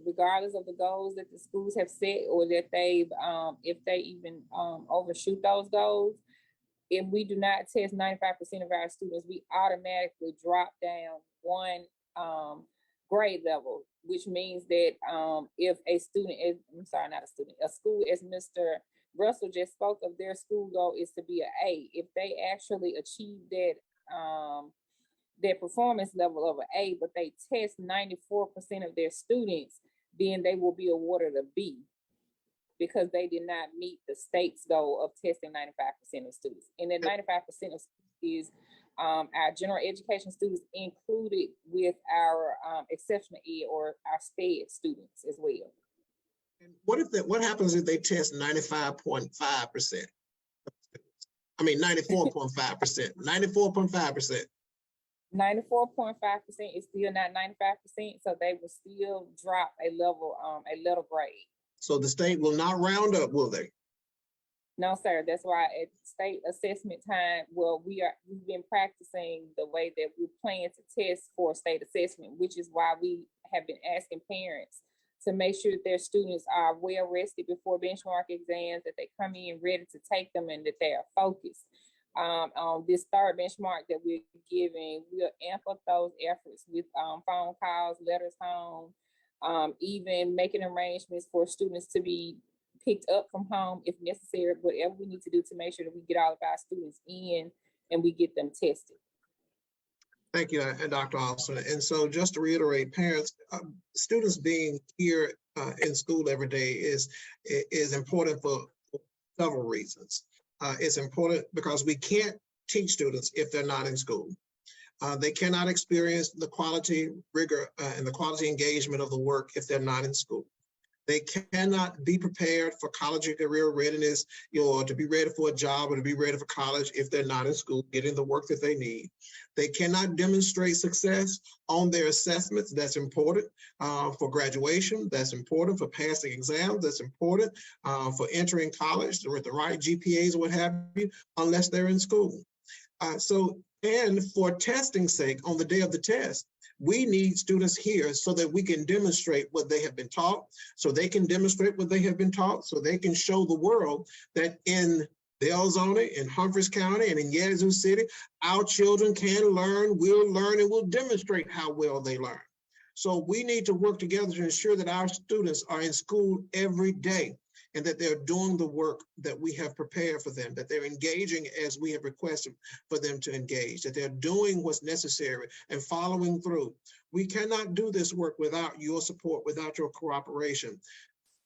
regardless of the goals that the schools have set, or that they've, if they even overshoot those goals, if we do not test 95% of our students, we automatically drop down one grade level, which means that if a student is, I'm sorry, not a student, a school, as Mr. Russell just spoke of, their school goal is to be an A. If they actually achieve that their performance level of an A, but they test 94% of their students, then they will be awarded a B, because they did not meet the state's goal of testing 95% of students. And then 95% of students is our general education students, included with our exceptional ed or our SPED students as well. And what happens if they test 95.5%? I mean 94.5%, 94.5%. 94.5% is still not 95%, so they will still drop a level, a letter grade. So the state will not round up, will they? No, sir. That's why at state assessment time, well, we've been practicing the way that we plan to test for state assessment, which is why we have been asking parents to make sure that their students are well rested before benchmark exams, that they come in ready to take them, and that they are focused. On this third benchmark that we're giving, we'll amp up those efforts with phone calls, letters home, even making arrangements for students to be picked up from home if necessary, whatever we need to do to make sure that we get all of our students in and we get them tested. Thank you, Dr. Austin. And so just to reiterate, parents, students being here in school every day is important for several reasons. It's important because we can't teach students if they're not in school. They cannot experience the quality, rigor, and the quality engagement of the work if they're not in school. They cannot be prepared for college or career readiness, or to be ready for a job or to be ready for college if they're not in school, getting the work that they need. They cannot demonstrate success on their assessments. That's important for graduation. That's important for passing exams. That's important for entering college with the right GPAs or what have you, unless they're in school. And for testing sake, on the day of the test, we need students here so that we can demonstrate what they have been taught, so they can demonstrate what they have been taught, so they can show the world that in Belzoni, in Humphreys County, and in Yazoo City, our children can learn, will learn, and will demonstrate how well they learn. So we need to work together to ensure that our students are in school every day, and that they're doing the work that we have prepared for them, that they're engaging as we have requested for them to engage, that they're doing what's necessary and following through. We cannot do this work without your support, without your cooperation.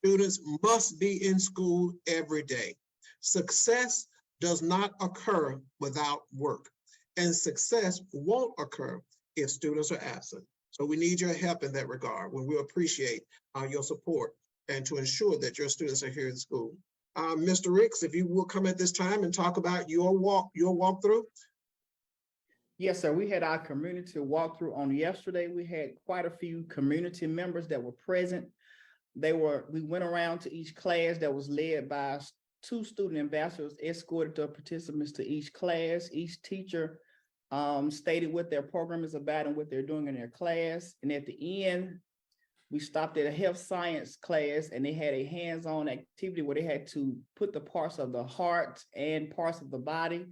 Students must be in school every day. Success does not occur without work, and success won't occur if students are absent. So we need your help in that regard, when we appreciate your support and to ensure that your students are here in school. Mr. Ricks, if you will come at this time and talk about your walkthrough. Yes, sir. We had our community walkthrough on yesterday. We had quite a few community members that were present. We went around to each class that was led by 2 student ambassadors, escorted the participants to each class. Each teacher stated what their program is about and what they're doing in their class. And at the end, we stopped at a health science class, and they had a hands-on activity where they had to put the parts of the heart and parts of the body.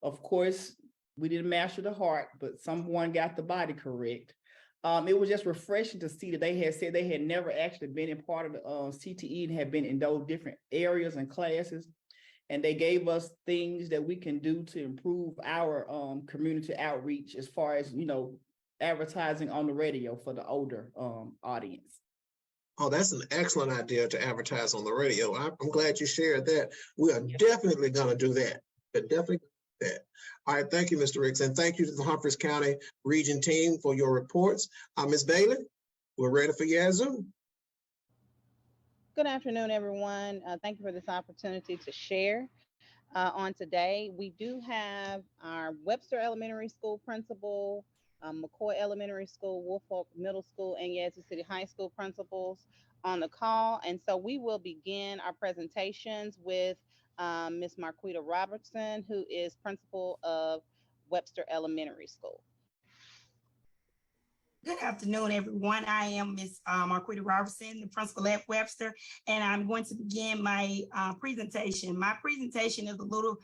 Of course, We didn't master the heart, but someone got the body correct. It was just refreshing to see that they had said they had never actually been in part of the CTE and had been in those different areas and classes. And they gave us things that we can do to improve our community outreach as far as, advertising on the radio for the older audience. Oh, that's an excellent idea to advertise on the radio. I'm glad you shared that. We are definitely going to do that. But definitely that. All right, thank you, Mr. Ricks, and thank you to the Humphreys County Region team for your reports. Ms. Bailey, we're ready for Yazoo. Good afternoon, everyone. Thank you for this opportunity to share on today. We do have our Webster Elementary School principal, McCoy Elementary School, Woolfolk Middle School, and Yazoo City High School principals on the call. And so we will begin our presentations with Ms. Marquita Robertson, who is principal of Webster Elementary School. Good afternoon, everyone. I am Ms. Marquita Robertson, the principal at Webster, and I'm going to begin my presentation. My presentation is a little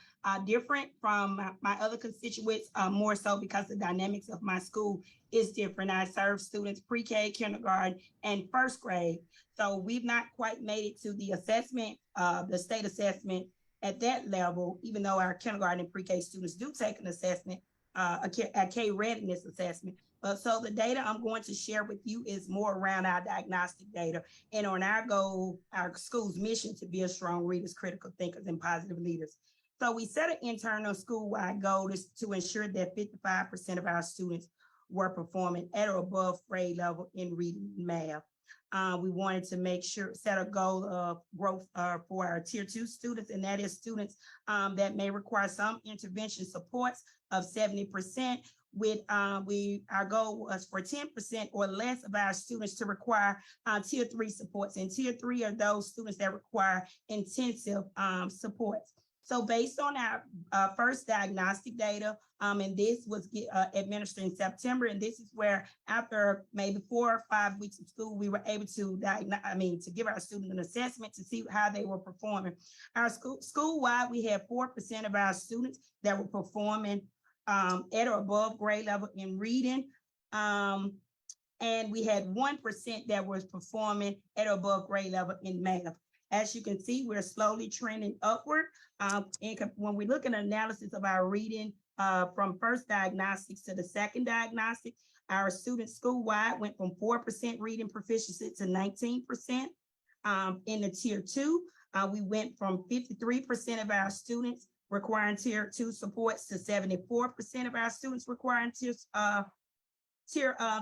different from my other constituents, more so because the dynamics of my school is different. I serve students pre-K, kindergarten, and first grade. So we've not quite made it to the assessment, the state assessment at that level, even though our kindergarten and pre-K students do take an assessment, a K readiness assessment. So the data I'm going to share with you is more around our diagnostic data and on our goal, our school's mission to be a strong readers, critical thinkers, and positive leaders. So we set an internal school-wide goal to ensure that 55% of our students were performing at or above grade level in reading and math. We wanted to set a goal of growth for our tier 2 students, and that is students that may require some intervention supports of 70%. With our goal was for 10% or less of our students to require tier 3 supports, and tier 3 are those students that require intensive supports. So based on our first diagnostic data, and this was administered in September, and this is where after maybe 4 or 5 weeks of school, we were able to to give our students an assessment to see how they were performing. Our school-wide, we had 4% of our students that were performing at or above grade level in reading. And we had 1% that was performing at or above grade level in math. As you can see, we're slowly trending upward. And when we look at analysis of our reading from first diagnostics to the second diagnostic, our students school-wide went from 4% reading proficiency to 19%. In the tier 2, we went from 53% of our students requiring tier 2 supports to 74% of our students requiring tier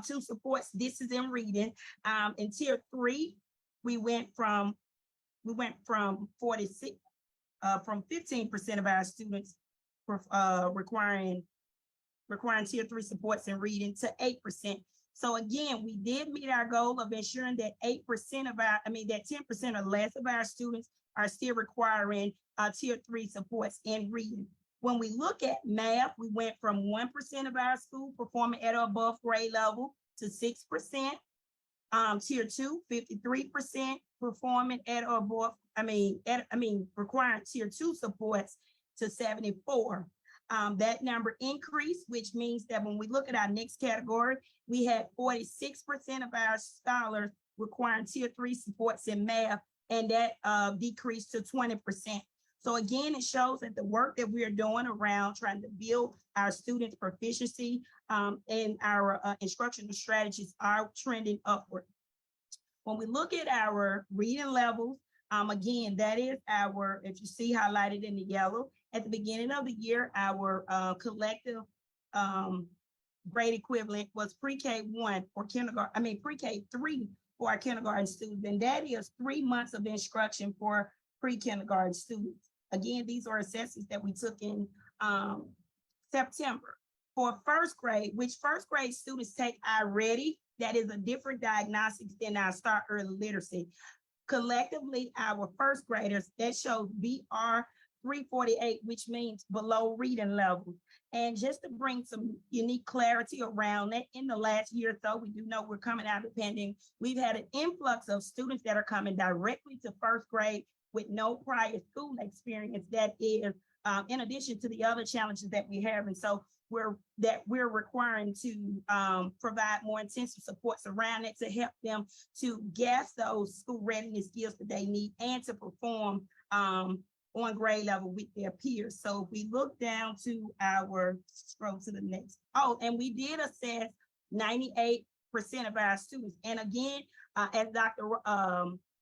2 supports. This is in reading. In tier 3, we went from 15% of our students requiring tier 3 supports in reading to 8%. So again, we did meet our goal of ensuring that 10% or less of our students are still requiring tier 3 supports in reading. When we look at math, we went from 1% of our school performing at or above grade level to 6%. Tier 2, 53% performing at or above, requiring tier 2 supports to 74. That number increased, which means that when we look at our next category, we had 46% of our scholars requiring tier 3 supports in math, and that decreased to 20%. So again, it shows that the work that we are doing around trying to build our students' proficiency and our instructional strategies are trending upward. When we look at our reading levels, again, that is our, if you see highlighted in the yellow, at the beginning of the year, our collective grade equivalent was pre-K1 for kindergarten, pre-K3 for our kindergarten students, and that is 3 months of instruction for pre-kindergarten students. Again, these are assessments that we took in September. For first grade, which first grade students take iReady, that is a different diagnostics than our Start Early Literacy. Collectively, our first graders, that shows BR 348, which means below reading level. And just to bring some unique clarity around that, in the last year or so, we do know we're coming out of the pandemic. We've had an influx of students that are coming directly to first grade with no prior school experience. That is in addition to the other challenges that we have. And so we're requiring to provide more intensive supports around it to help them to gas those school readiness skills that they need and to perform on grade level with their peers. So if we look down to scroll to the next. Oh, and we did assess 98% of our students. And again, as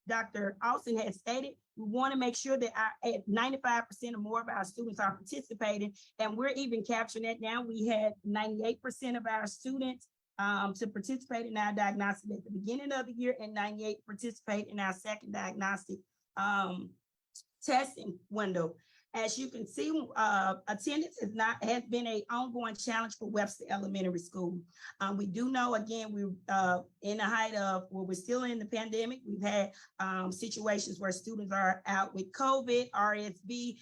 Dr. Austin has stated, we want to make sure that at 95% or more of our students are participating, and we're even capturing that now. We had 98% of our students to participate in our diagnostic at the beginning of the year, and 98 participate in our second diagnostic testing window. As you can see, attendance has been an ongoing challenge for Webster Elementary School. We do know, again, we're in the height of, we're still in the pandemic. We've had situations where students are out with COVID, RSV,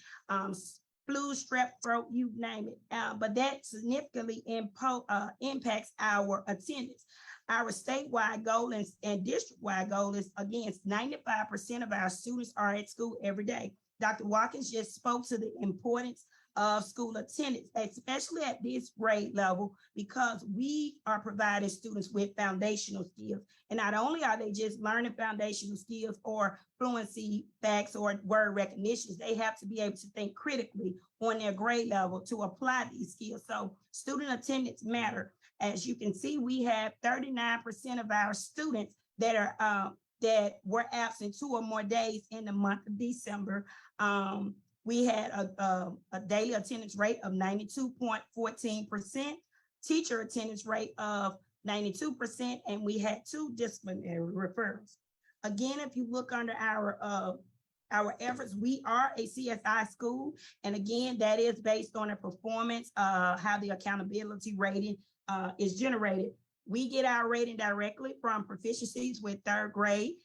flu, strep throat, you name it. But that significantly impacts our attendance. Our statewide goal and district-wide goal is, again, 95% of our students are at school every day. Dr. Watkins just spoke to the importance of school attendance, especially at this grade level, because we are providing students with foundational skills. And not only are they just learning foundational skills or fluency facts or word recognitions, they have to be able to think critically on their grade level to apply these skills. So student attendance matter. As you can see, we have 39% of our students that are that were absent 2 or more days in the month of December. We had a daily attendance rate of 92.14%, teacher attendance rate of 92%, and we had 2 disciplinary referrals. Again, if you look under our efforts, we are a CSI school, and again, that is based on a performance, how the accountability rating is generated. We get our rating directly from proficiencies with 3rd grade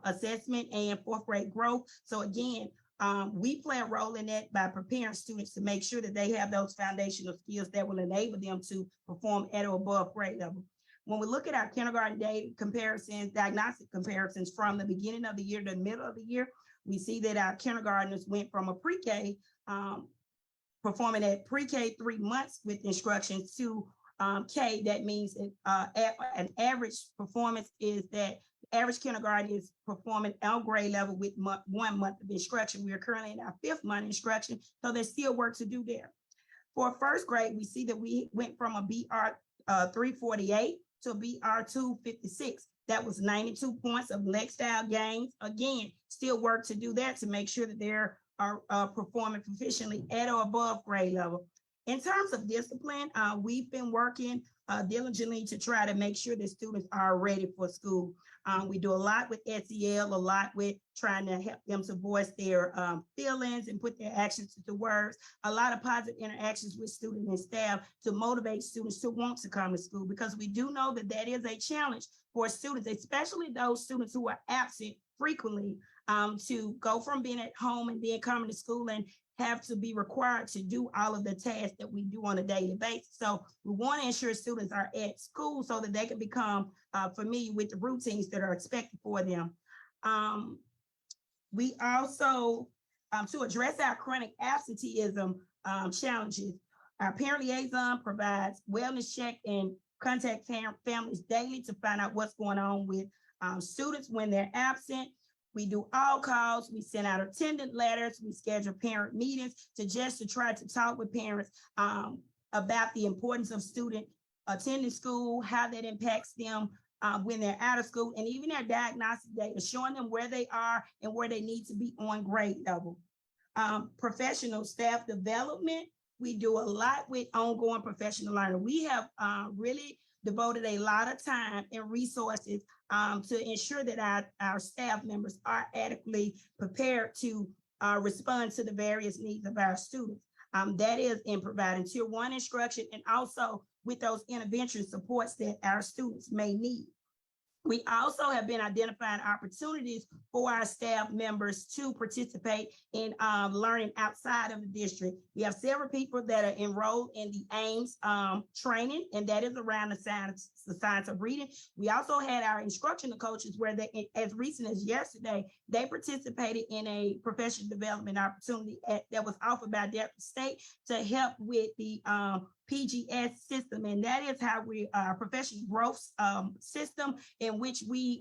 assessment and 4th grade growth. So again, we play a role in that by preparing students to make sure that they have those foundational skills that will enable them to perform at or above grade level. When we look at our kindergarten data comparisons, diagnostic comparisons from the beginning of the year to the middle of the year, we see that our kindergartners went from a pre-K, performing at pre-K 3 months with instruction to K. That means that an average performance is that average kindergarten is performing on grade level with 1 month of instruction. We are currently in our 5th month instruction, so there's still work to do there. For 1st grade, we see that we went from a BR 348 to a BR 256. That was 92 points of lifestyle gains. Again, still work to do that to make sure that they're performing proficiently at or above grade level. In terms of discipline, we've been working diligently to try to make sure that students are ready for school. We do a lot with SEL, a lot with trying to help them to voice their feelings and put their actions into words, a lot of positive interactions with students and staff to motivate students to want to come to school, because we do know that that is a challenge for students, especially those students who are absent frequently, to go from being at home and then coming to school and have to be required to do all of the tasks that we do on a daily basis. So we want to ensure students are at school so that they can become familiar with the routines that are expected for them. We also, to address our chronic absenteeism challenges, our parent liaison provides wellness check and contact families daily to find out what's going on with students when they're absent. We do all calls, we send out attendance letters, we schedule parent meetings to try to talk with parents about the importance of student attending school, how that impacts them when they're out of school, and even their diagnostic data, showing them where they are and where they need to be on grade level. Professional staff development, we do a lot with ongoing professional learning. We have really devoted a lot of time and resources to ensure that our staff members are adequately prepared to respond to the various needs of our students. That is in providing tier 1 instruction and also with those intervention supports that our students may need. We also have been identifying opportunities for our staff members to participate in learning outside of the district. We have several people that are enrolled in the AIMS training, and that is around the science of reading. We also had our instructional coaches where they, as recent as yesterday, they participated in a professional development opportunity that was offered by Delta State to help with the PGS system, and that is how we professional growth system in which we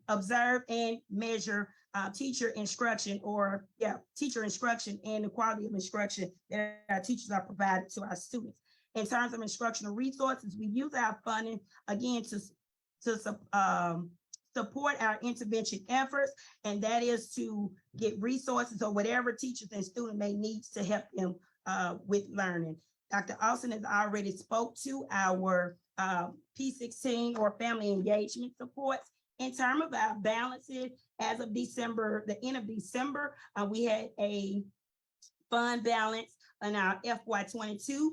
observe and measure teacher instruction teacher instruction and the quality of instruction that our teachers are provided to our students. In terms of instructional resources, we use our funding again to support our intervention efforts, and that is to get resources or whatever teachers and students may need to help them with learning. Dr. Austin has already spoke to our P16 or family engagement supports. In terms of our balances, as of December, the end of December, we had a fund balance in our FY22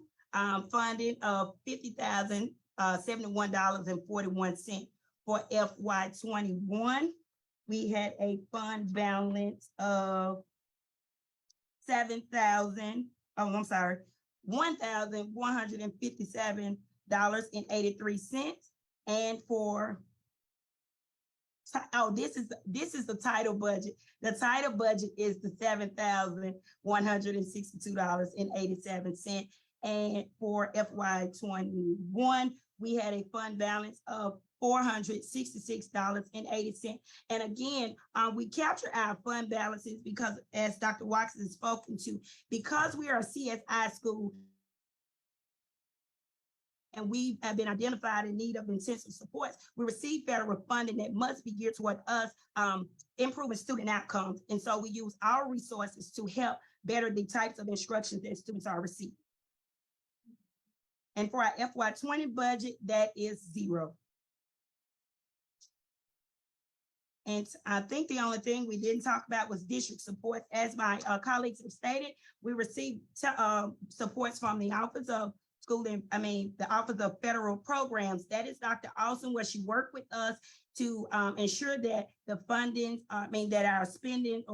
funding of $50,071.41. For FY21, we had a fund balance of $1,157.83. And for this is the title budget. The title budget is the $7,162.87. And for FY21, we had a fund balance of $466.80. And again, we capture our fund balances because, as Dr. Watson has spoken to, because we are a CSI school and we have been identified in need of intensive supports, we receive federal funding that must be geared toward us improving student outcomes. And so we use our resources to help better the types of instructions that students are receiving. And for our FY20 budget, that is $0. And I think the only thing we didn't talk about was district support. As my colleagues have stated, we received supports from the Office of the Office of Federal Programs. That is Dr. Austin, where she worked with us to ensure that the funding, that our spending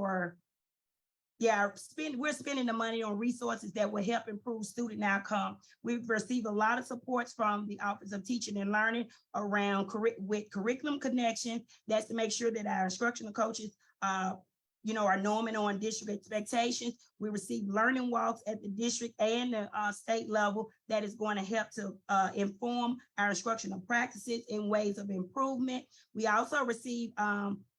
we're spending the money on resources that will help improve student outcome. We've received a lot of supports from the Office of Teaching and Learning around with curriculum connection. That's to make sure that our instructional coaches are norming on district expectations. We receive learning walks at the district and the state level that is going to help to inform our instructional practices in ways of improvement. We also receive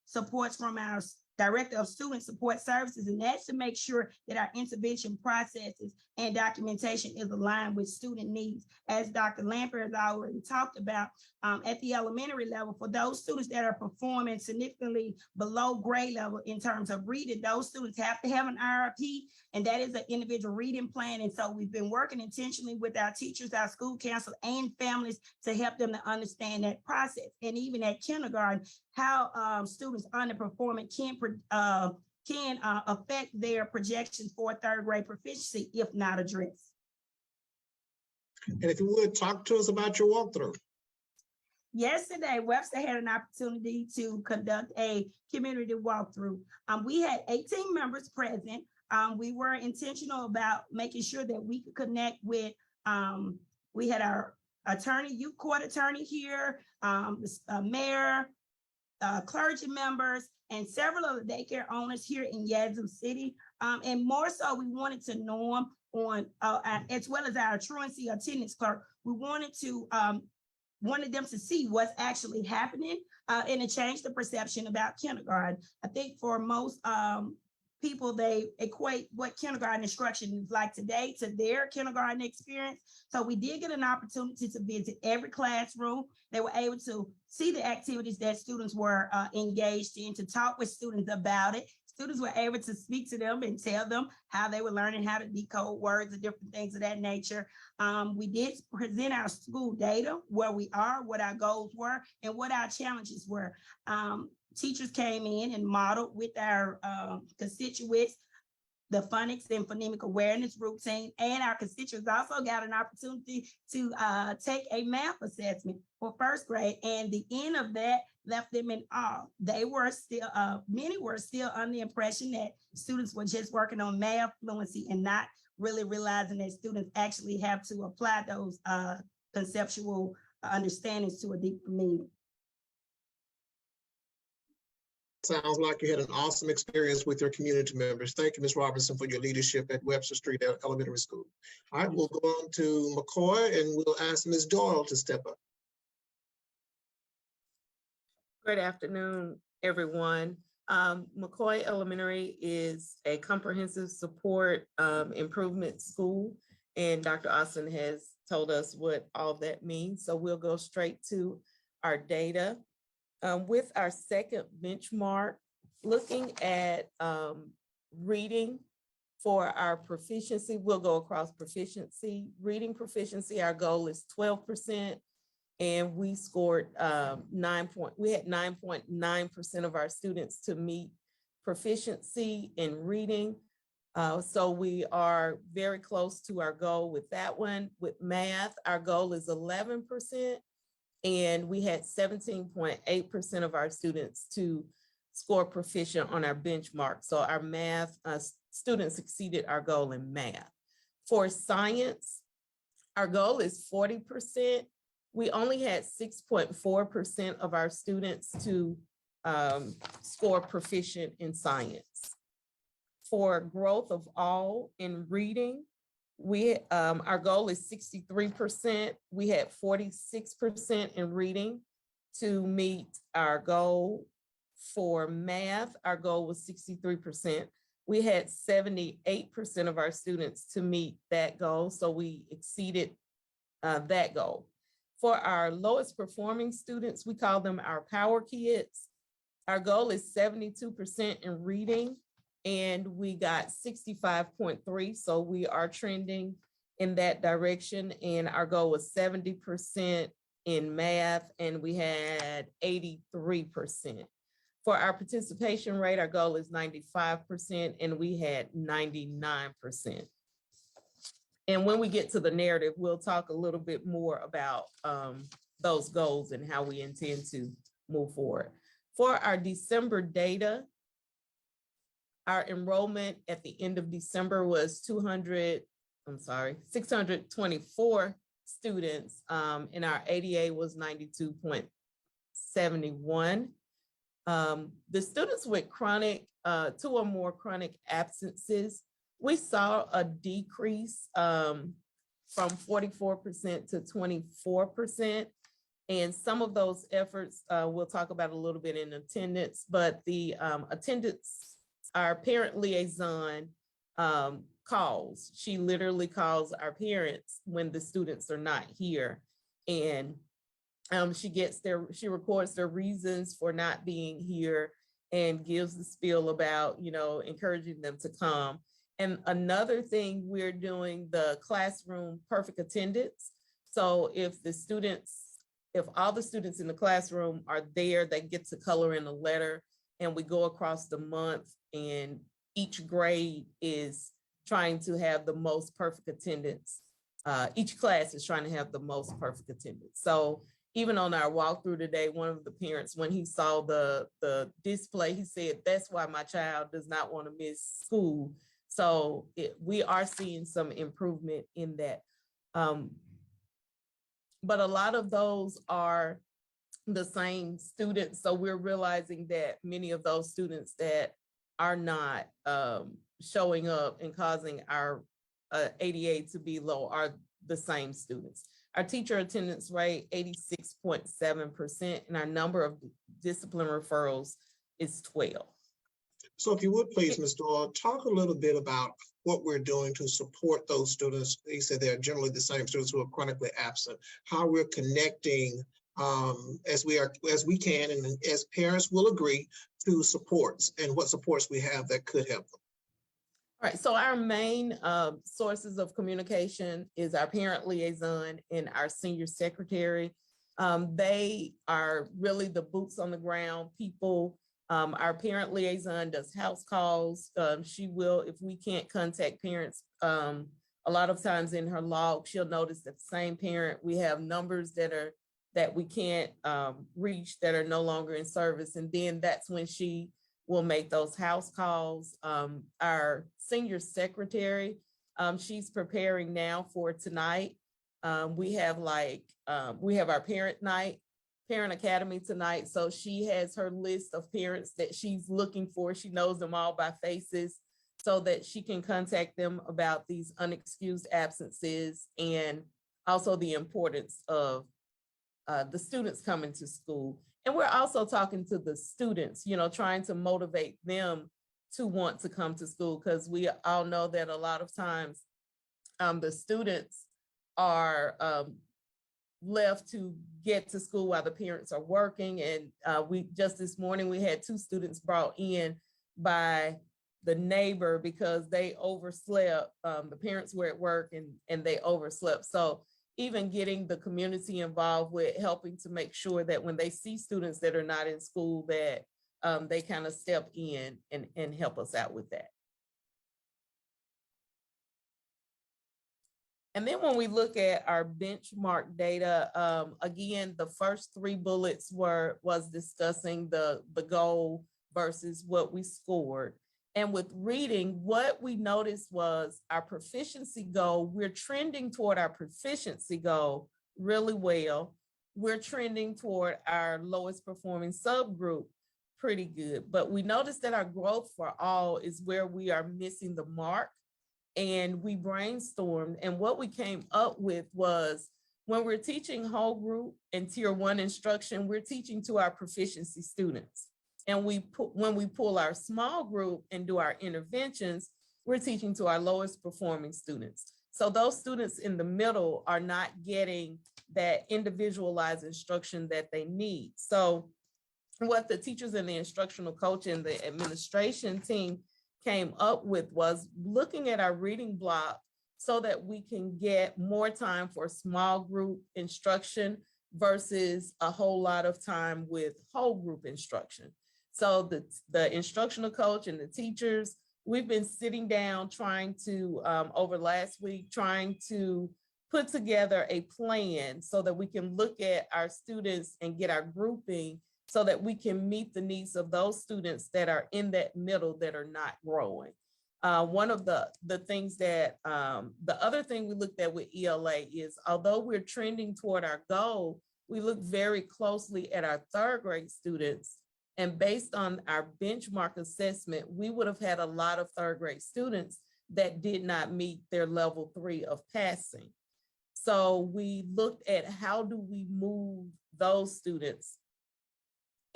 supports from our Director of Student Support Services, and that's to make sure that our intervention processes and documentation is aligned with student needs. As Dr. Lampert has already talked about, at the elementary level, for those students that are performing significantly below grade level in terms of reading, those students have to have an IRP, and that is an individual reading plan. And so we've been working intentionally with our teachers, our school council, and families to help them to understand that process. And even at kindergarten, how students underperforming can affect their projections for third grade proficiency if not addressed. And if you would, talk to us about your walkthrough. Yesterday, Webster had an opportunity to conduct a community walkthrough. We had 18 members present. We were intentional about making sure that we could connect with, we had our youth court attorney here, mayor, clergy members, and several of the daycare owners here in Yazoo City. And more so, we wanted to know them on, as well as our truancy attendance clerk. We wanted them to see what's actually happening and to change the perception about kindergarten. I think for most people, they equate what kindergarten instruction is like today to their kindergarten experience. So we did get an opportunity to visit every classroom. They were able to see the activities that students were engaged in, to talk with students about it. Students were able to speak to them and tell them how they were learning how to decode words and different things of that nature. We did present our school data, where we are, what our goals were, and what our challenges were. Teachers came in and modeled with our constituents the phonics and phonemic awareness routine, and our constituents also got an opportunity to take a math assessment for first grade, and the end of that left them in awe. They were still, many were still under the impression that students were just working on math fluency and not really realizing that students actually have to apply those conceptual understandings to a deeper meaning. Sounds like you had an awesome experience with your community members. Thank you, Ms. Robinson, for your leadership at Webster Street Elementary School. All right, we'll go on to McCoy and we'll ask Ms. Doyle to step up. Good afternoon, everyone. McCoy Elementary is a comprehensive support improvement school, and Dr. Austin has told us what all that means. So we'll go straight to our data. With our second benchmark, looking at reading for our proficiency, we'll go across proficiency. Reading proficiency, our goal is 12%. And we scored we had 9.9% of our students to meet proficiency in reading. So we are very close to our goal with that one. With math, our goal is 11%. And we had 17.8% of our students to score proficient on our benchmark. So our math students exceeded our goal in math. For science, our goal is 40%. We only had 6.4% of our students to score proficient in science. For growth of all in reading, our goal is 63%. We had 46% in reading to meet our goal. For math, our goal was 63%. We had 78% of our students to meet that goal, so we exceeded that goal. For our lowest performing students, we call them our power kids. Our goal is 72% in reading, and we got 65.3. So we are trending in that direction. And our goal was 70% in math, and we had 83%. For our participation rate, our goal is 95%, and we had 99%. And when we get to the narrative, we'll talk a little bit more about those goals and how we intend to move forward. For our December data, our enrollment at the end of December was 624 students, and our ADA was 92.71. The students with chronic, 2 or more chronic absences, we saw a decrease from 44% to 24%. And some of those efforts we'll talk about a little bit in attendance, but the attendance, our parent liaison calls. She literally calls our parents when the students are not here. And she records their reasons for not being here and gives the spiel about, encouraging them to come. And another thing, we're doing the classroom perfect attendance. So if all the students in the classroom are there, they get to color in a letter, and we go across the month, and each grade is trying to have the most perfect attendance. Each class is trying to have the most perfect attendance. So even on our walkthrough today, one of the parents, when he saw the display, he said, "That's why my child does not want to miss school." So we are seeing some improvement in that. But a lot of those are the same students. So we're realizing that many of those students that are not showing up and causing our ADA to be low are the same students. Our teacher attendance rate, 86.7%, and our number of discipline referrals is 12. So if you would please, Ms. Doyle, talk a little bit about what we're doing to support those students. You said they're generally the same students who are chronically absent, how we're connecting as we can, and as parents will agree, to supports and what supports we have that could help them. All right, so our main sources of communication is our parent liaison and our senior secretary. They are really the boots on the ground people. Our parent liaison does house calls. She will, if we can't contact parents, a lot of times in her log, she'll notice that the same parent, we have numbers that we can't reach that are no longer in service. And then that's when she will make those house calls. Our senior secretary, she's preparing now for tonight. We have our parent night Parent Academy tonight. So she has her list of parents that she's looking for. She knows them all by faces so that she can contact them about these unexcused absences and also the importance of the students coming to school. And we're also talking to the students, you know, trying to motivate them to want to come to school, because we all know that a lot of times the students are left to get to school while the parents are working. And we just this morning, we had 2 students brought in by the neighbor because they overslept. The parents were at work and they overslept. So even getting the community involved with helping to make sure that when they see students that are not in school, that they kind of step in and help us out with that. And then when we look at our benchmark data, again, the first 3 bullets was discussing the goal versus what we scored. And with reading, what we noticed was our proficiency goal, we're trending toward our proficiency goal really well. We're trending toward our lowest performing subgroup pretty good. But we noticed that our growth for all is where we are missing the mark. And we brainstormed, and what we came up with was when we're teaching whole group and tier 1 instruction, we're teaching to our proficiency students. And when we pull our small group and do our interventions, we're teaching to our lowest performing students. So those students in the middle are not getting that individualized instruction that they need. So what the teachers and the instructional coach and the administration team came up with was looking at our reading block so that we can get more time for small group instruction versus a whole lot of time with whole group instruction. So the instructional coach and the teachers, we've been sitting down trying to, over last week, trying to put together a plan so that we can look at our students and get our grouping so that we can meet the needs of those students that are in that middle that are not growing. One of the things that, the other thing we looked at with ELA is, although we're trending toward our goal, we look very closely at our 3rd grade students. And based on our benchmark assessment, we would have had a lot of 3rd grade students that did not meet their level 3 of passing. So we looked at how do we move those students.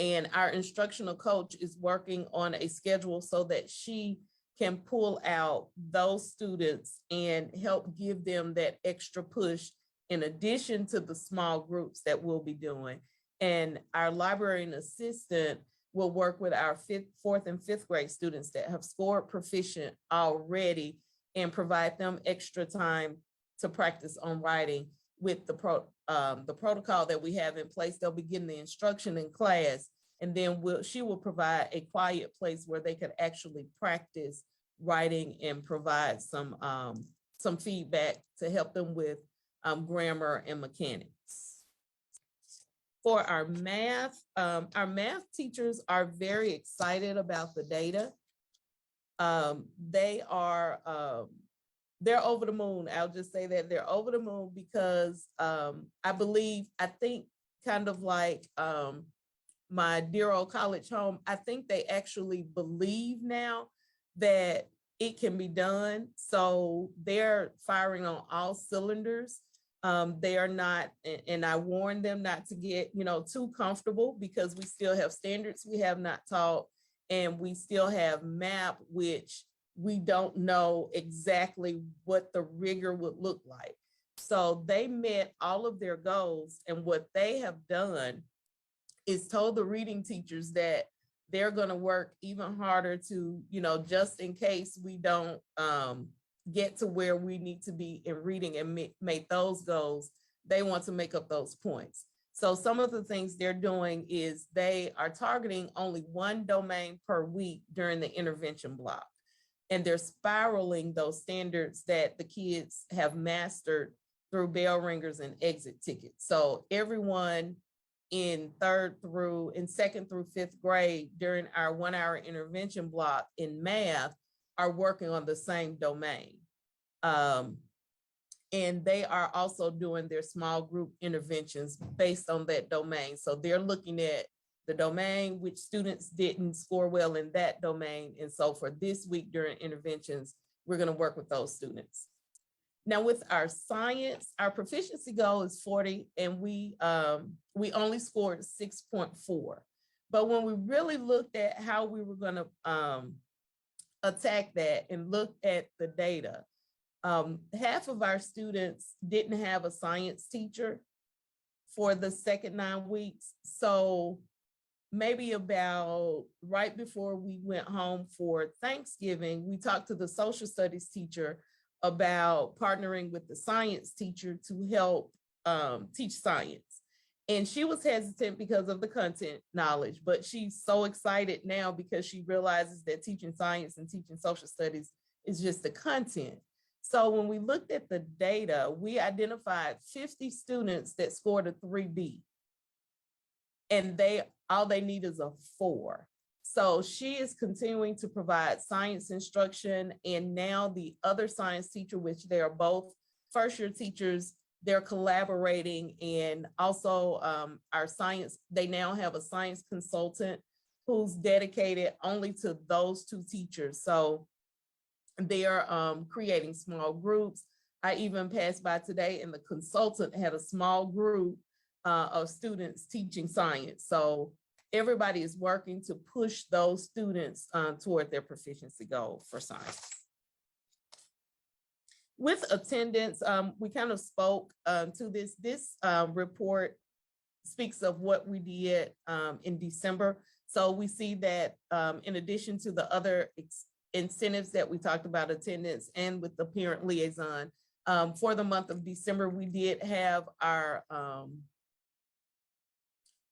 And our instructional coach is working on a schedule so that she can pull out those students and help give them that extra push in addition to the small groups that we'll be doing. And our librarian assistant will work with our 4th and 5th grade students that have scored proficient already and provide them extra time to practice on writing with the protocol that we have in place. They'll be getting the instruction in class, and then she will provide a quiet place where they could actually practice writing and provide some feedback to help them with grammar and mechanics. For our math teachers are very excited about the data. They're over the moon. I'll just say that they're over the moon because I think kind of like my dear old college home, I think they actually believe now that it can be done. So they're firing on all cylinders. They are not, and I warned them not to get, too comfortable because we still have standards we have not taught, and we still have MAP, which we don't know exactly what the rigor would look like. So they met all of their goals, and what they have done is told the reading teachers that they're going to work even harder to, just in case we don't get to where we need to be in reading and make those goals, they want to make up those points. So some of the things they're doing is they are targeting only 1 domain per week during the intervention block. And they're spiraling those standards that the kids have mastered through bell ringers and exit tickets. So everyone in 2nd through 5th grade during our 1-hour intervention block in math are working on the same domain. And they are also doing their small group interventions based on that domain. So they're looking at the domain, which students didn't score well in that domain. And so for this week during interventions, we're going to work with those students. Now with our science, our proficiency goal is 40 and we only scored 6.4. But when we really looked at how we were going to attack that and look at the data, half of our students didn't have a science teacher for the second 9 weeks. So maybe about right before we went home for Thanksgiving, we talked to the social studies teacher about partnering with the science teacher to help teach science. And she was hesitant because of the content knowledge, but she's so excited now because she realizes that teaching science and teaching social studies is just the content. So when we looked at the data, we identified 50 students that scored a 3B. And all they need is a 4. So she is continuing to provide science instruction. And now the other science teacher, which they are both first-year teachers, they're collaborating. And also our science, they now have a science consultant who's dedicated only to those 2 teachers. So they are creating small groups. I even passed by today and the consultant had a small group of students teaching science. So everybody is working to push those students toward their proficiency goal for science. With attendance, we kind of spoke to this. This report speaks of what we did in December. So we see that in addition to the other incentives that we talked about, attendance and with the parent liaison, for the month of December, we did have our,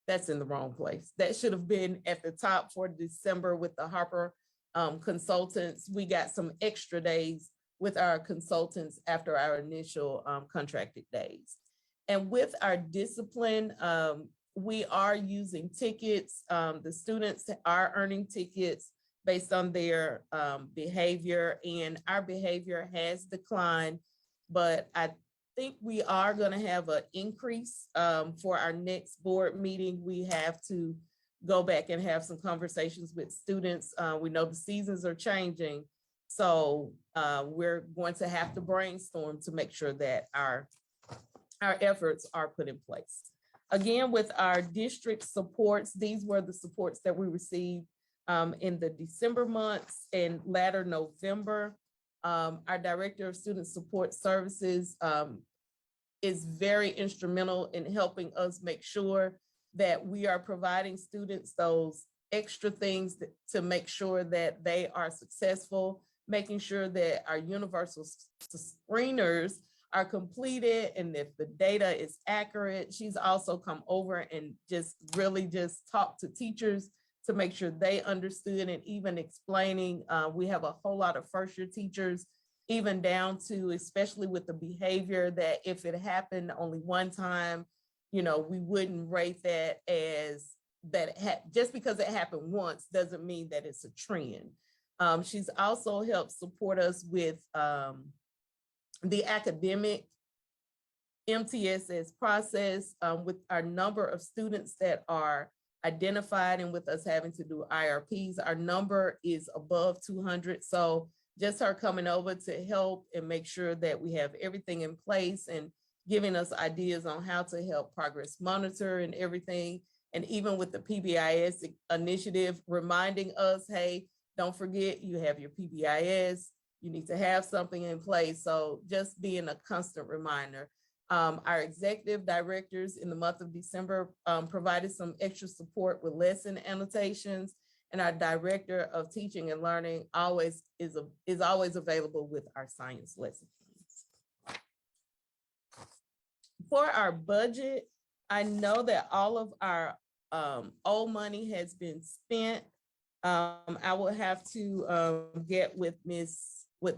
that's in the wrong place. That should have been at the top for December with the Harper consultants. We got some extra days with our consultants after our initial contracted days. And with our discipline, we are using tickets. The students are earning tickets based on their behavior, and our behavior has declined, but I think we are gonna have an increase for our next board meeting. We have to go back and have some conversations with students. We know the seasons are changing, so we're going to have to brainstorm to make sure that our efforts are put in place. Again, with our district supports, these were the supports that we received in the December months and latter November. Our Director of Student Support Services is very instrumental in helping us make sure that we are providing students those extra things to make sure that they are successful, making sure that our universal screeners are completed and if the data is accurate. She's also come over and just really just talked to teachers to make sure they understood, and even explaining, we have a whole lot of first-year teachers, even down to, especially with the behavior, that if it happened only one time, you know, we wouldn't rate that as just because it happened once doesn't mean that it's a trend. She's also helped support us with the academic MTSS process with our number of students that are identified, and with us having to do IRPs, our number is above 200. So just her coming over to help and make sure that we have everything in place and giving us ideas on how to help progress monitor and everything. And even with the PBIS initiative, reminding us, hey, don't forget you have your PBIS, you need to have something in place. So just being a constant reminder. Our executive directors in the month of December provided some extra support with lesson annotations, and our Director of Teaching and Learning is always available with our science lesson plans. For our budget, I know that all of our old money has been spent. I will have to get with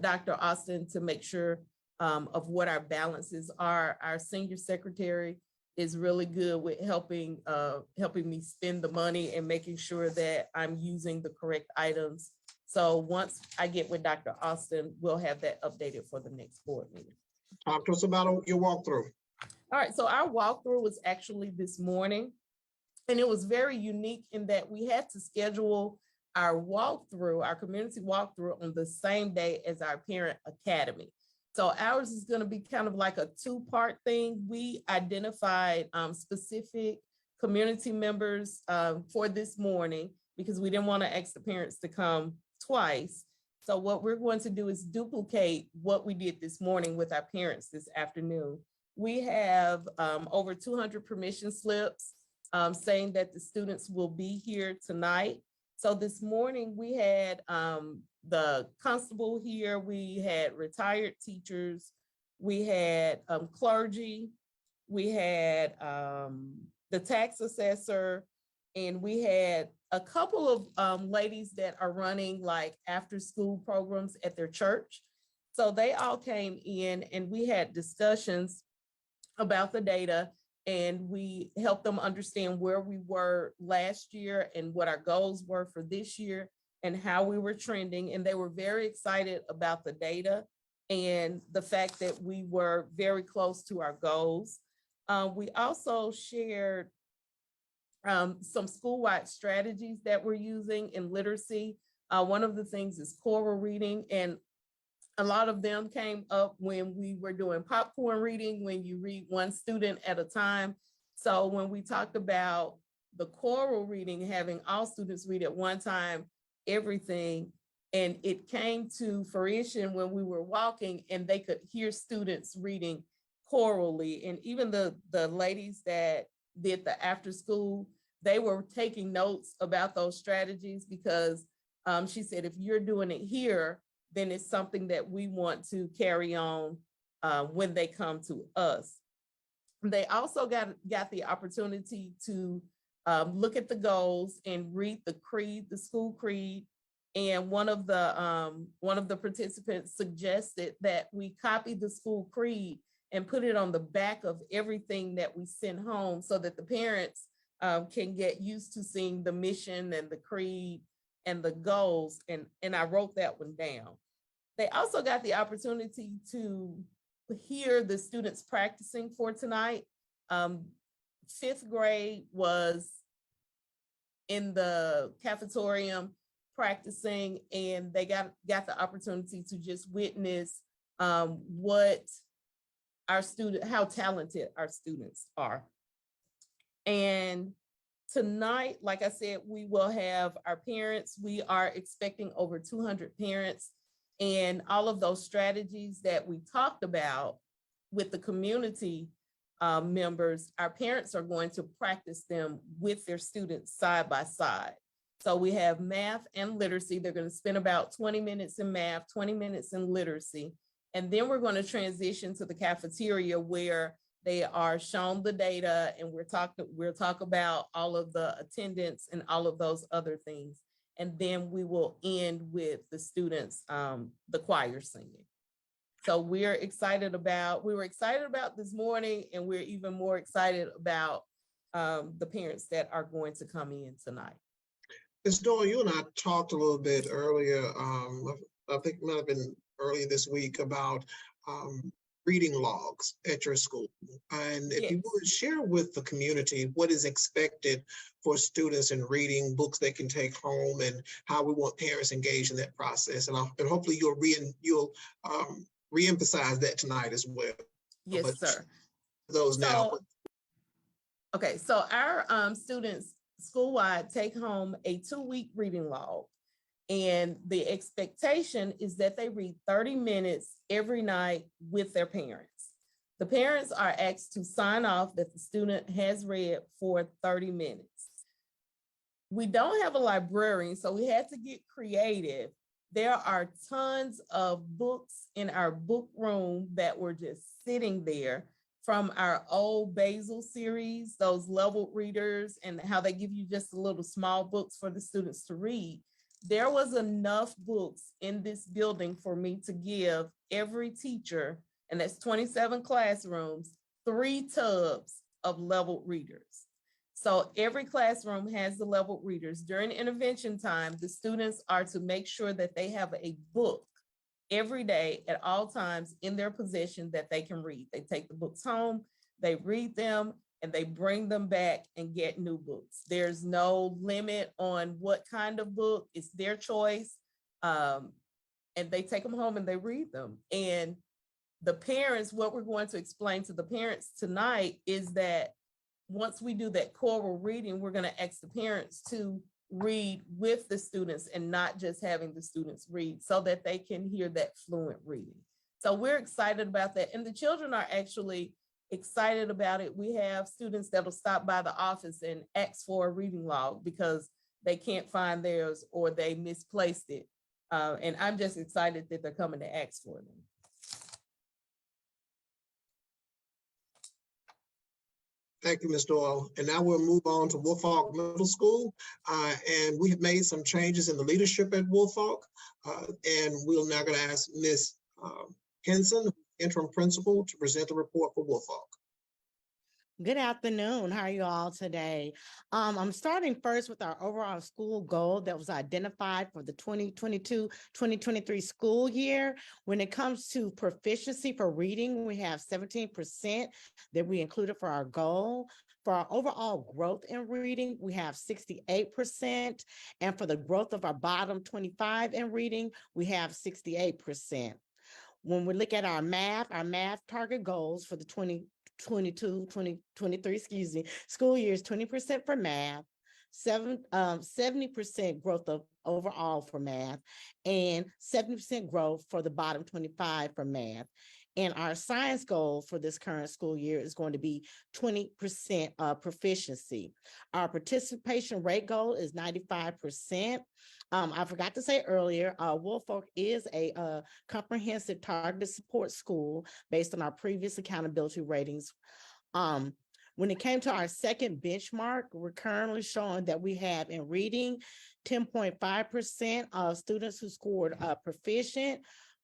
Dr. Austin to make sure of what our balances are. Our senior secretary is really good with helping me spend the money and making sure that I'm using the correct items. So once I get with Dr. Austin, we'll have that updated for the next board meeting. Talk to us about your walkthrough. All right, so our walkthrough was actually this morning, and it was very unique in that we had to schedule our walkthrough, our community walkthrough, on the same day as our parent academy. So ours is going to be kind of like a two-part thing. We identified specific community members for this morning because we didn't want to ask the parents to come twice. So what we're going to do is duplicate what we did this morning with our parents this afternoon. We have over 200 permission slips saying that the students will be here tonight. So this morning we had the constable here, we had retired teachers, we had clergy, we had the tax assessor, and we had a couple of ladies that are running like after school programs at their church. So they all came in and we had discussions about the data, and we helped them understand where we were last year and what our goals were for this year and how we were trending. And they were very excited about the data and the fact that we were very close to our goals. We also shared some school-wide strategies that we're using in literacy. One of the things is choral reading, and a lot of them came up when we were doing popcorn reading, when you read one student at a time. So when we talked about the choral reading, having all students read at one time, everything, and it came to fruition when we were walking and they could hear students reading chorally. And even the ladies that did the after school, they were taking notes about those strategies because she said, if you're doing it here, then it's something that we want to carry on when they come to us. They also got the opportunity to look at the goals and read the creed, the school creed. And one of the participants suggested that we copy the school creed and put it on the back of everything that we send home so that the parents can get used to seeing the mission and the creed and the goals, and I wrote that one down. They also got the opportunity to hear the students practicing for tonight. 5th grade was in the cafeteria practicing, and they got the opportunity to just witness what how talented our students are. And tonight, like I said, we will have our parents. We are expecting over 200 parents, and all of those strategies that we talked about with the community members, our parents are going to practice them with their students side by side. So we have math and literacy. They're going to spend about 20 minutes in math, 20 minutes in literacy. And then we're going to transition to the cafeteria where they are shown the data, and we'll talk about all of the attendance and all of those other things. And then we will end with the students, the choir singing. So we were excited about this morning, and we're even more excited about the parents that are going to come in tonight. Ms. Doyle, you and I talked a little bit earlier, I think it might have been earlier this week, about reading logs at your school. And if you would share with the community what is expected for students in reading books they can take home, and how we want parents engaged in that process. And hopefully you'll reemphasize that tonight as well. Yes, sir. Those now. Okay, so our students school-wide take home a 2-week reading log. And the expectation is that they read 30 minutes every night with their parents. The parents are asked to sign off that the student has read for 30 minutes. We don't have a librarian, so we had to get creative. There are tons of books in our book room that were just sitting there from our old Basil series, those leveled readers, and how they give you just a little small books for the students to read. There was enough books in this building for me to give every teacher, and that's 27 classrooms, 3 tubs of leveled readers. So every classroom has the leveled readers. During intervention time, the students are to make sure that they have a book every day at all times in their possession that they can read. They take the books home, they read them, and they bring them back and get new books. There's no limit on what kind of book, it's their choice. And they take them home and they read them. And the parents, what we're going to explain to the parents tonight is that once we do that choral reading, we're going to ask the parents to read with the students and not just having the students read so that they can hear that fluent reading. So we're excited about that. And the children are actually excited about it. We have students that'll stop by the office and ask for a reading log because they can't find theirs or they misplaced it. And I'm just excited that they're coming to ask for them. Thank you, Ms. Doyle. And now we'll move on to Woolfolk Middle School. And we have made some changes in the leadership at Woolfolk. And we're now going to ask Ms. Henson, interim principal, to present the report for Woolfolk. Good afternoon. How are you all today? I'm starting first with our overall school goal that was identified for the 2022-2023 school year. When it comes to proficiency for reading, we have 17% that we included for our goal. For our overall growth in reading, we have 68%. And for the growth of our bottom 25 in reading, we have 68%. When we look at our math target goals for the 2022-2023, school year is 20% for math, 70% growth of overall for math, and 70% growth for the bottom 25 for math. And our science goal for this current school year is going to be 20% proficiency. Our participation rate goal is 95%. I forgot to say earlier, Woolfolk is a comprehensive targeted support school based on our previous accountability ratings. When it came to our second benchmark, we're currently showing that we have in reading 10.5% of students who scored proficient,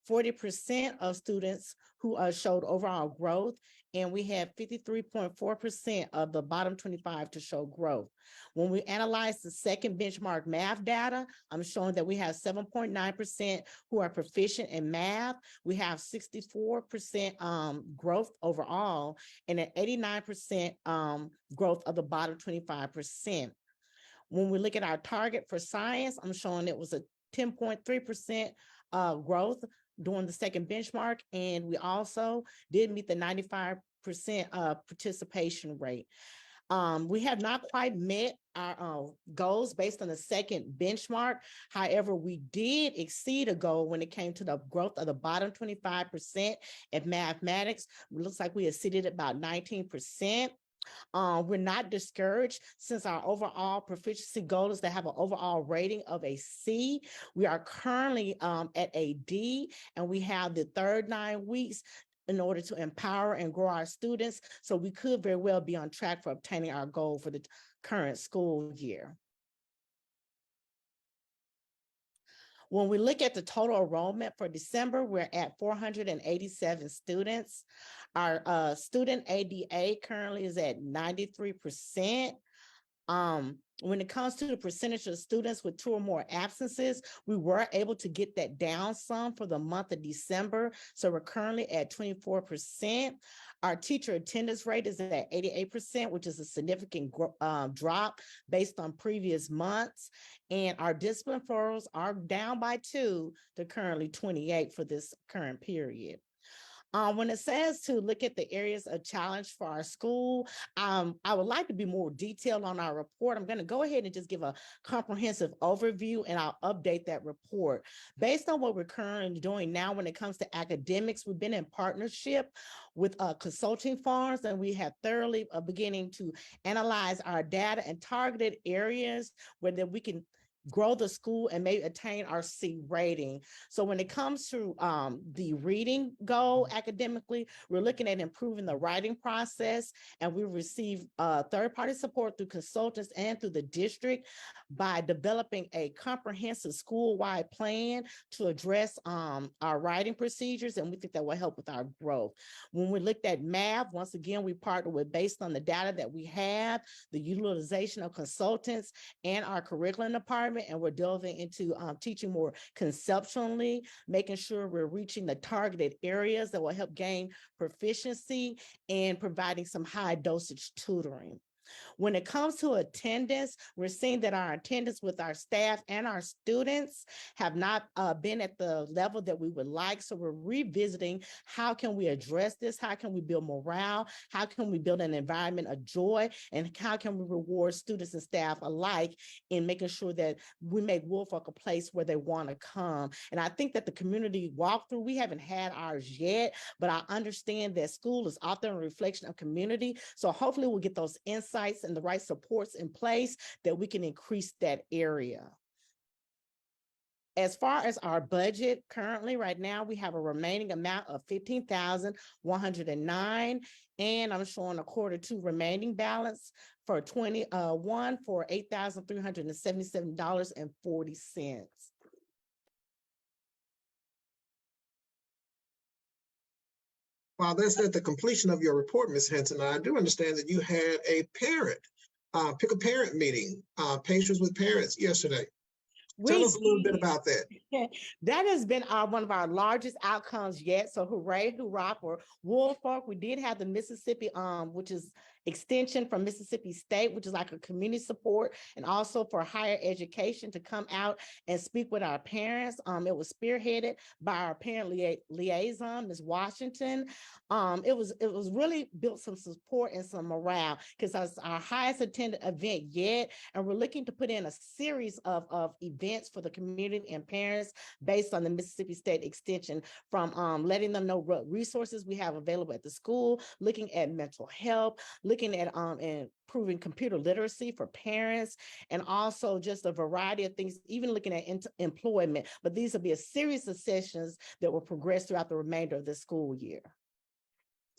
40% of students who showed overall growth, and we have 53.4% of the bottom 25 to show growth. When we analyze the second benchmark math data, I'm showing that we have 7.9% who are proficient in math. We have 64% growth overall, and an 89% growth of the bottom 25%. When we look at our target for science, I'm showing it was a 10.3% growth during the second benchmark, and we also did meet the 95% participation rate. We have not quite met our goals based on the second benchmark. However, we did exceed a goal when it came to the growth of the bottom 25% in mathematics. It looks like we exceeded about 19%. We're not discouraged since our overall proficiency goal is to have an overall rating of a C. We are currently at a D, and we have the third 9 weeks in order to empower and grow our students. So we could very well be on track for obtaining our goal for the current school year. When we look at the total enrollment for December, we're at 487 students. Our student ADA currently is at 93%. When it comes to the percentage of students with 2 or more absences, we were able to get that down some for the month of December. So we're currently at 24%. Our teacher attendance rate is at 88%, which is a significant drop based on previous months. And our discipline referrals are down by 2 to currently 28 for this current period. When it says to look at the areas of challenge for our school, I would like to be more detailed on our report. I'm going to go ahead and just give a comprehensive overview, and I'll update that report. Based on what we're currently doing now when it comes to academics, we've been in partnership with consulting firms, and we have thoroughly beginning to analyze our data and targeted areas where that we can grow the school and maybe attain our C rating. So when it comes to the reading goal academically, we're looking at improving the writing process, and we receive third-party support through consultants and through the district by developing a comprehensive school-wide plan to address our writing procedures, and we think that will help with our growth. When we looked at math, once again, we partnered with, based on the data that we have, the utilization of consultants and our curriculum department, environment, and we're delving into teaching more conceptually, making sure we're reaching the targeted areas that will help gain proficiency, and providing some high dosage tutoring. When it comes to attendance, we're seeing that our attendance with our staff and our students have not been at the level that we would like. So we're revisiting how can we address this? How can we build morale? How can we build an environment of joy? And how can we reward students and staff alike in making sure that we make Woolfolk a place where they want to come? And I think that the community walkthrough, we haven't had ours yet, but I understand that school is often a reflection of community. So hopefully we'll get those insights and the right supports in place that we can increase that area. As far as our budget, currently right now, we have a remaining amount of $15,109, and I'm showing a Q2 remaining balance for 21 for $8,377.40. While that's at the completion of your report, Ms. Henson, I do understand that you had a parent, pick a parent meeting, Patients with Parents yesterday. Tell us a little bit about that. That has been one of our largest outcomes yet. So hooray, hurrah for Woolfolk. We did have the Mississippi, which is extension from Mississippi State, which is like a community support, and also for higher education to come out and speak with our parents. It was spearheaded by our parent liaison, Ms. Washington. It was really built some support and some morale, because it's our highest attended event yet. And we're looking to put in a series of events for the community and parents based on the Mississippi State Extension, from letting them know what resources we have available at the school, looking at mental health, looking at improving computer literacy for parents, and also just a variety of things, even looking at employment. But these will be a series of sessions that will progress throughout the remainder of the school year.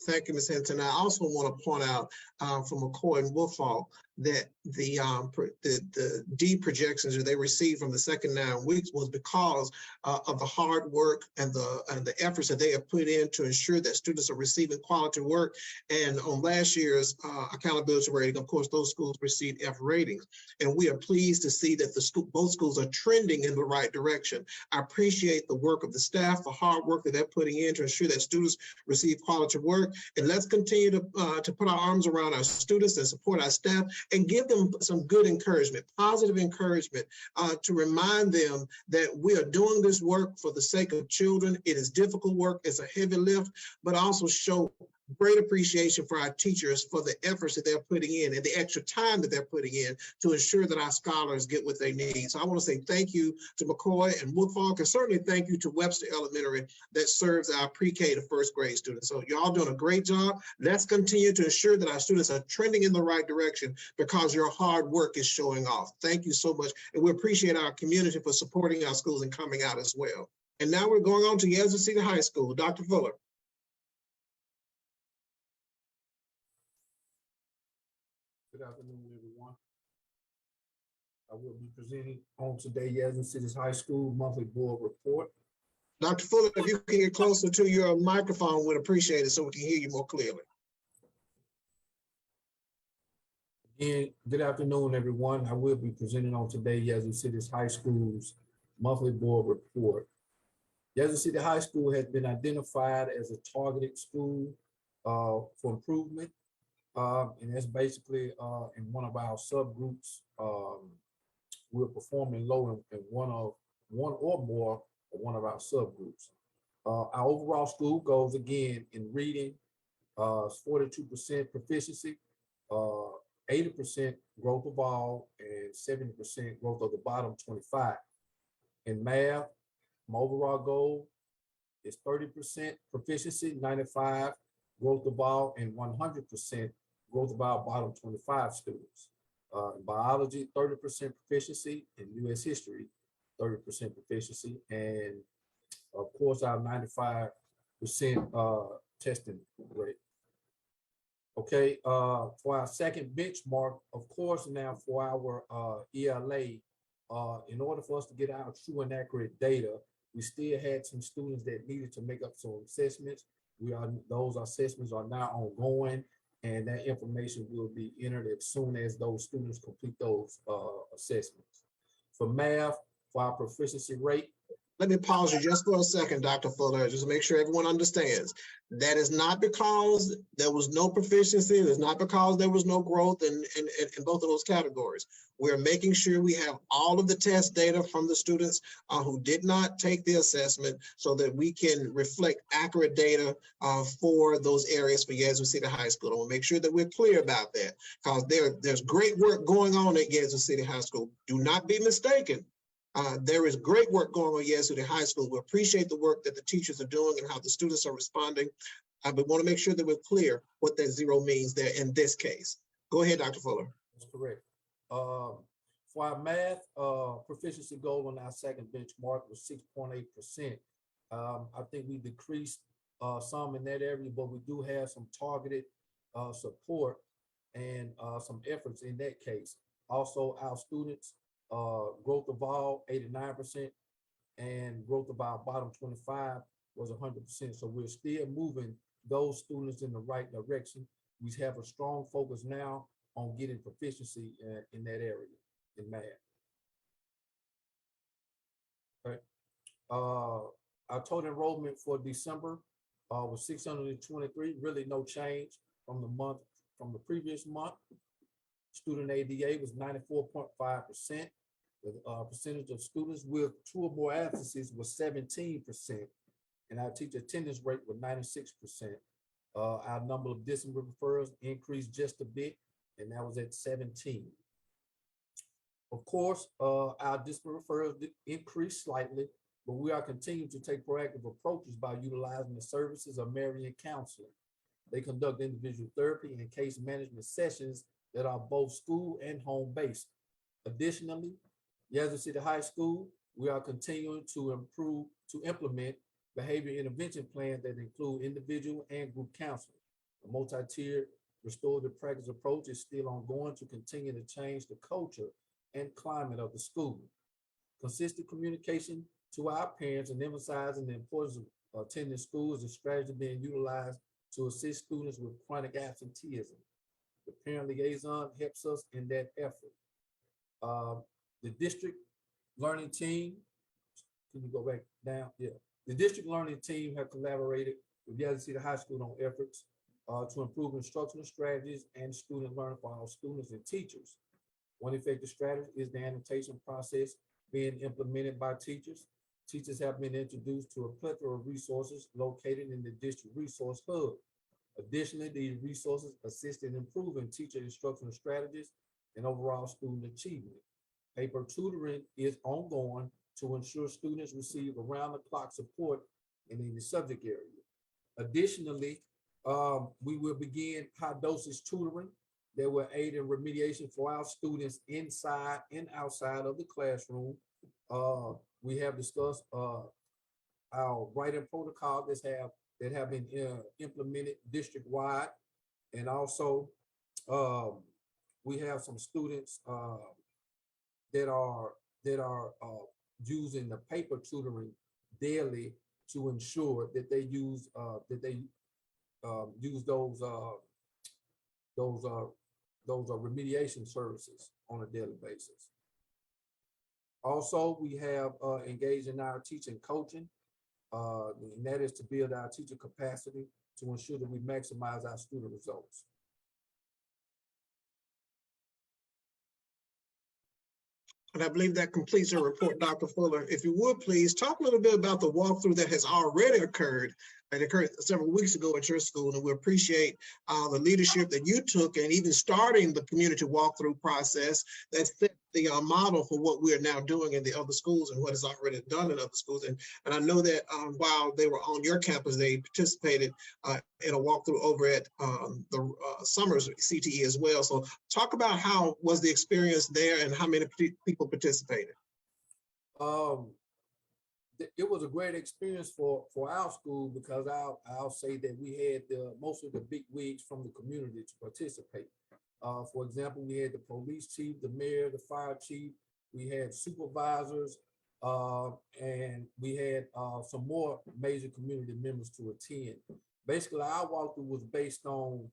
Thank you, Ms. Hinton. I also want to point out from McCoy and Woolfolk that the D projections that they received from the second 9 weeks was because of the hard work and the efforts that they have put in to ensure that students are receiving quality work. And on last year's accountability rating, of course, those schools received F ratings. And we are pleased to see that both schools are trending in the right direction. I appreciate the work of the staff, the hard work that they're putting in to ensure that students receive quality work. And let's continue to put our arms around our students and support our staff and give them some good encouragement, positive encouragement, to remind them that we are doing this work for the sake of children. It is difficult work, it's a heavy lift, but also show great appreciation for our teachers for the efforts that they're putting in and the extra time that they're putting in to ensure that our scholars get what they need. So I want to say thank you to McCoy and Woolfolk, and certainly thank you to Webster Elementary that serves our pre-K to first grade students. So y'all doing a great job. Let's continue to ensure that our students are trending in the right direction, because your hard work is showing off. Thank you so much. And we appreciate our community for supporting our schools and coming out as well. And now we're going on to Yazoo City High School. Dr. Fuller. Good afternoon, everyone. I will be presenting on today Yazoo City High School monthly board report. Dr. Fuller, if you can get closer to your microphone, we'd appreciate it so we can hear you more clearly. Again, good afternoon, everyone. I will be presenting on today Yazoo City High School's monthly board report. Yazoo City High School has been identified as a targeted school for improvement. And that's basically in one of our subgroups. We're performing low in one or more of one of our subgroups. Our overall school goals, again, in reading, 42% proficiency, 80% growth of all, and 70% growth of the bottom 25. In math, my overall goal is 30% proficiency, 95 growth of all, and 100% growth of our bottom 25 students. In biology, 30% proficiency. In U.S. history, 30% proficiency. And of course, our 95% testing rate. Okay, for our second benchmark, of course, now for our ELA, in order for us to get our true and accurate data, we still had some students that needed to make up some assessments. Those assessments are now ongoing, and that information will be entered as soon as those students complete those assessments. For math, for our proficiency rate. Let me pause you just for a second, Dr. Fuller, just to make sure everyone understands. That is not because there was no proficiency. It's not because there was no growth in both of those categories. We're making sure we have all of the test data from the students who did not take the assessment so that we can reflect accurate data for those areas for Yazoo City High School. And we'll make sure that we're clear about that because there's great work going on at Yazoo City High School. Do not be mistaken. There is great work going on at Yazoo City High School. We appreciate the work that the teachers are doing and how the students are responding. But want to make sure that we're clear what that zero means there in this case. Go ahead, Dr. Fuller. That's correct. For our math proficiency goal on our second benchmark was 6.8%. I think we decreased some in that area, but we do have some targeted support and some efforts in that case. Also, our students growth of all 89% and growth of our bottom 25 was 100%. So we're still moving those students in the right direction. We have a strong focus now on getting proficiency in that area in math. Okay. Our total enrollment for December was 623, really no change from the previous month. Student ADA was 94.5%. The percentage of students with 2 or more absences was 17%, and our teacher attendance rate was 96%. Our number of discipline referrals increased just a bit, and that was at 17. Of course, our discipline referrals increased slightly, but we are continuing to take proactive approaches by utilizing the services of Marion Counseling. They conduct individual therapy and case management sessions that are both school and home-based. Additionally, Yazoo City High School, we are continuing to implement behavior intervention plans that include individual and group counseling. The multi-tiered restorative practice approach is still ongoing to continue to change the culture and climate of the school. Consistent communication to our parents and emphasizing the importance of attending school is a strategy being utilized to assist students with chronic absenteeism. The parent liaison helps us in that effort. The district learning team, can you go back down? Yeah. The district learning team have collaborated with Yazoo City High School on efforts to improve instructional strategies and student learning for our students and teachers. One effective strategy is the annotation process being implemented by teachers. Teachers have been introduced to a plethora of resources located in the district resource hub. Additionally, these resources assist in improving teacher instructional strategies and overall student achievement. Paper tutoring is ongoing to ensure students receive around-the-clock support in any subject area. Additionally, we will begin high-dosage tutoring that will aid in remediation for our students inside and outside of the classroom. We have discussed our writing protocol that have been implemented district-wide, and also we have some students that are using the paper tutoring daily to ensure that they use those remediation services on a daily basis. Also, we have engaged in our teaching coaching, and that is to build our teacher capacity to ensure that we maximize our student results. And I believe that completes your report, Dr. Fuller. If you would please talk a little bit about the walkthrough that has already occurred. It occurred several weeks ago at your school, and we appreciate the leadership that you took and even starting the community walkthrough process that set the model for what we are now doing in the other schools and what is already done in other schools. And I know that while they were on your campus, they participated in a walkthrough over at the Summers CTE as well. So talk about how was the experience there and how many people participated. It was a great experience for our school because I'll say that we had most of the big wigs from the community to participate. For example, we had the police chief, the mayor, the fire chief, we had supervisors, and we had some more major community members to attend. Basically, our walkthrough was based on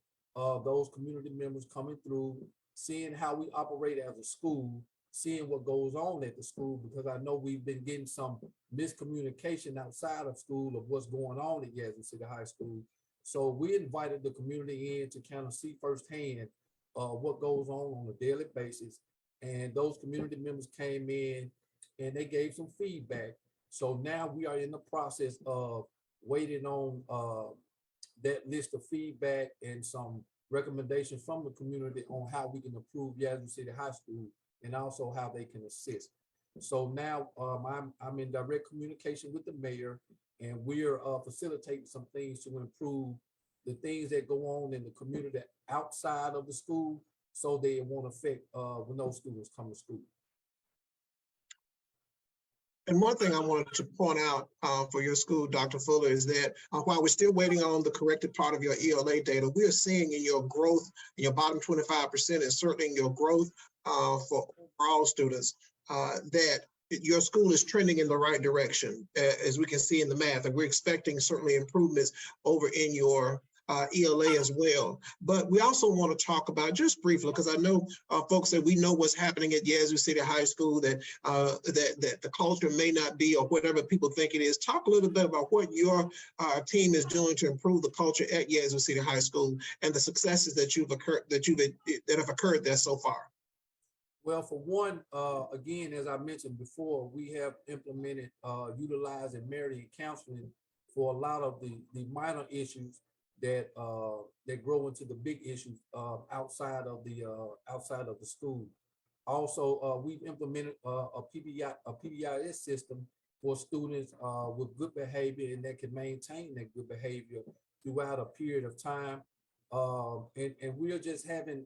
those community members coming through, seeing how we operate as a school, seeing what goes on at the school, because I know we've been getting some miscommunication outside of school of what's going on at Yazoo City High School. So we invited the community in to kind of see firsthand what goes on a daily basis. And those community members came in and they gave some feedback. So now we are in the process of waiting on that list of feedback and some recommendations from the community on how we can improve Yazoo City High School and also how they can assist. So now I'm in direct communication with the mayor, and we're facilitating some things to improve the things that go on in the community outside of the school, so they won't affect when those students come to school. And one thing I wanted to point out for your school, Dr. Fuller, is that while we're still waiting on the corrected part of your ELA data, we are seeing in your growth, in your bottom 25%, and certainly in your growth for overall students, that your school is trending in the right direction, as we can see in the math. And we're expecting certainly improvements over in your ELA as well. But we also want to talk about, just briefly, because I know folks that we know what's happening at Yazoo City High School, that that the culture may not be or whatever people think it is. Talk a little bit about what your team is doing to improve the culture at Yazoo City High School and the successes that have occurred there so far. Well, for one, again, as I mentioned before, we have implemented utilizing marriage counseling for a lot of the minor issues that that grow into the big issues outside of the school. Also, we've implemented a PBIS system for students with good behavior and that can maintain that good behavior throughout a period of time. And we are just having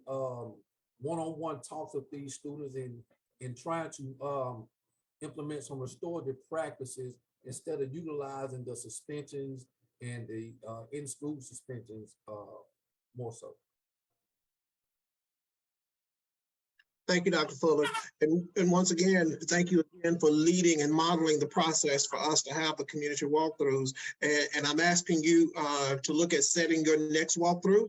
one-on-one talks with these students and trying to implement some restorative practices instead of utilizing the suspensions and the in-school suspensions more so. Thank you, Dr. Fuller. And once again, thank you again for leading and modeling the process for us to have the community walkthroughs. And I'm asking you to look at setting your next walkthrough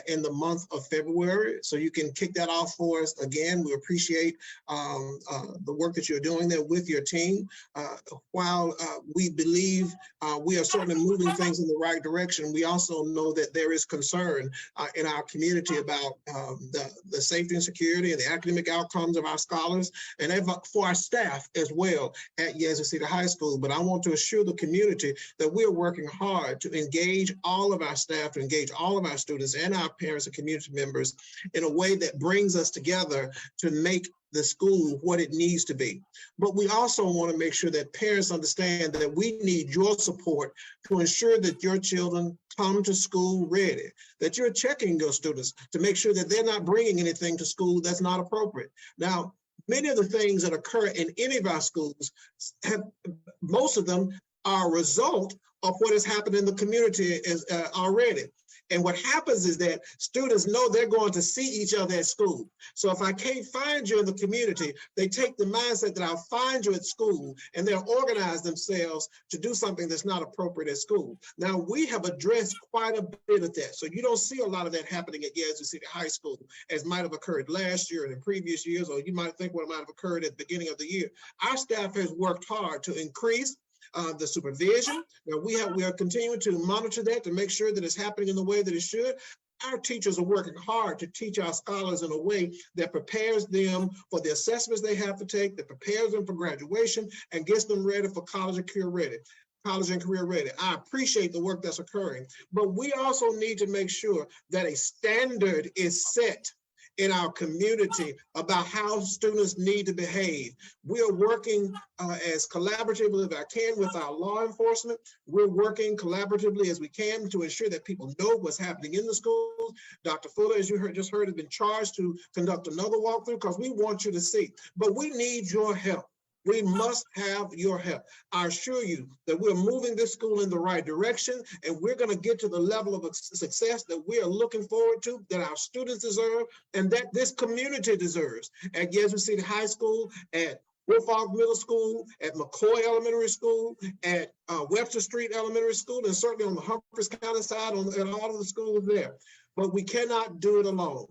in the month of February, so you can kick that off for us. Again, we appreciate the work that you're doing there with your team. While we believe we are certainly moving things in the right direction, we also know that there is concern in our community about the safety and security and the academic outcomes of our scholars and for our staff as well at Yazoo City High School. But I want to assure the community that we are working hard to engage all of our staff, to engage all of our students and our parents and community members in a way that brings us together to make the school what it needs to be. But we also want to make sure that parents understand that we need your support to ensure that your children come to school ready, that you're checking your students to make sure that they're not bringing anything to school that's not appropriate. Now, many of the things that occur in any of our schools, most of them are a result of what has happened in the community already. And what happens is that students know they're going to see each other at school. So if I can't find you in the community, they take the mindset that I'll find you at school, and they'll organize themselves to do something that's not appropriate at school. Now, we have addressed quite a bit of that. So you don't see a lot of that happening at Yazoo City High School, as might have occurred last year and in previous years, or you might think what might have occurred at the beginning of the year. Our staff has worked hard to increase the supervision. Now we are continuing to monitor that to make sure that it's happening in the way that it should. Our teachers are working hard to teach our scholars in a way that prepares them for the assessments they have to take, that prepares them for graduation and gets them ready for college and career ready. I appreciate the work that's occurring, but we also need to make sure that a standard is set in our community about how students need to behave. We are working as collaboratively as I can with our law enforcement. We're working collaboratively as we can to ensure that people know what's happening in the schools. Dr. Fuller, as you just heard, has been charged to conduct another walkthrough because we want you to see, but we need your help. We must have your help. I assure you that we're moving this school in the right direction, and we're going to get to the level of success that we are looking forward to, that our students deserve, and that this community deserves. At Yazoo City High School, at Woodford Middle School, at McCoy Elementary School, at Webster Street Elementary School, and certainly on the Humphreys County side, at all of the schools there. But we cannot do it alone.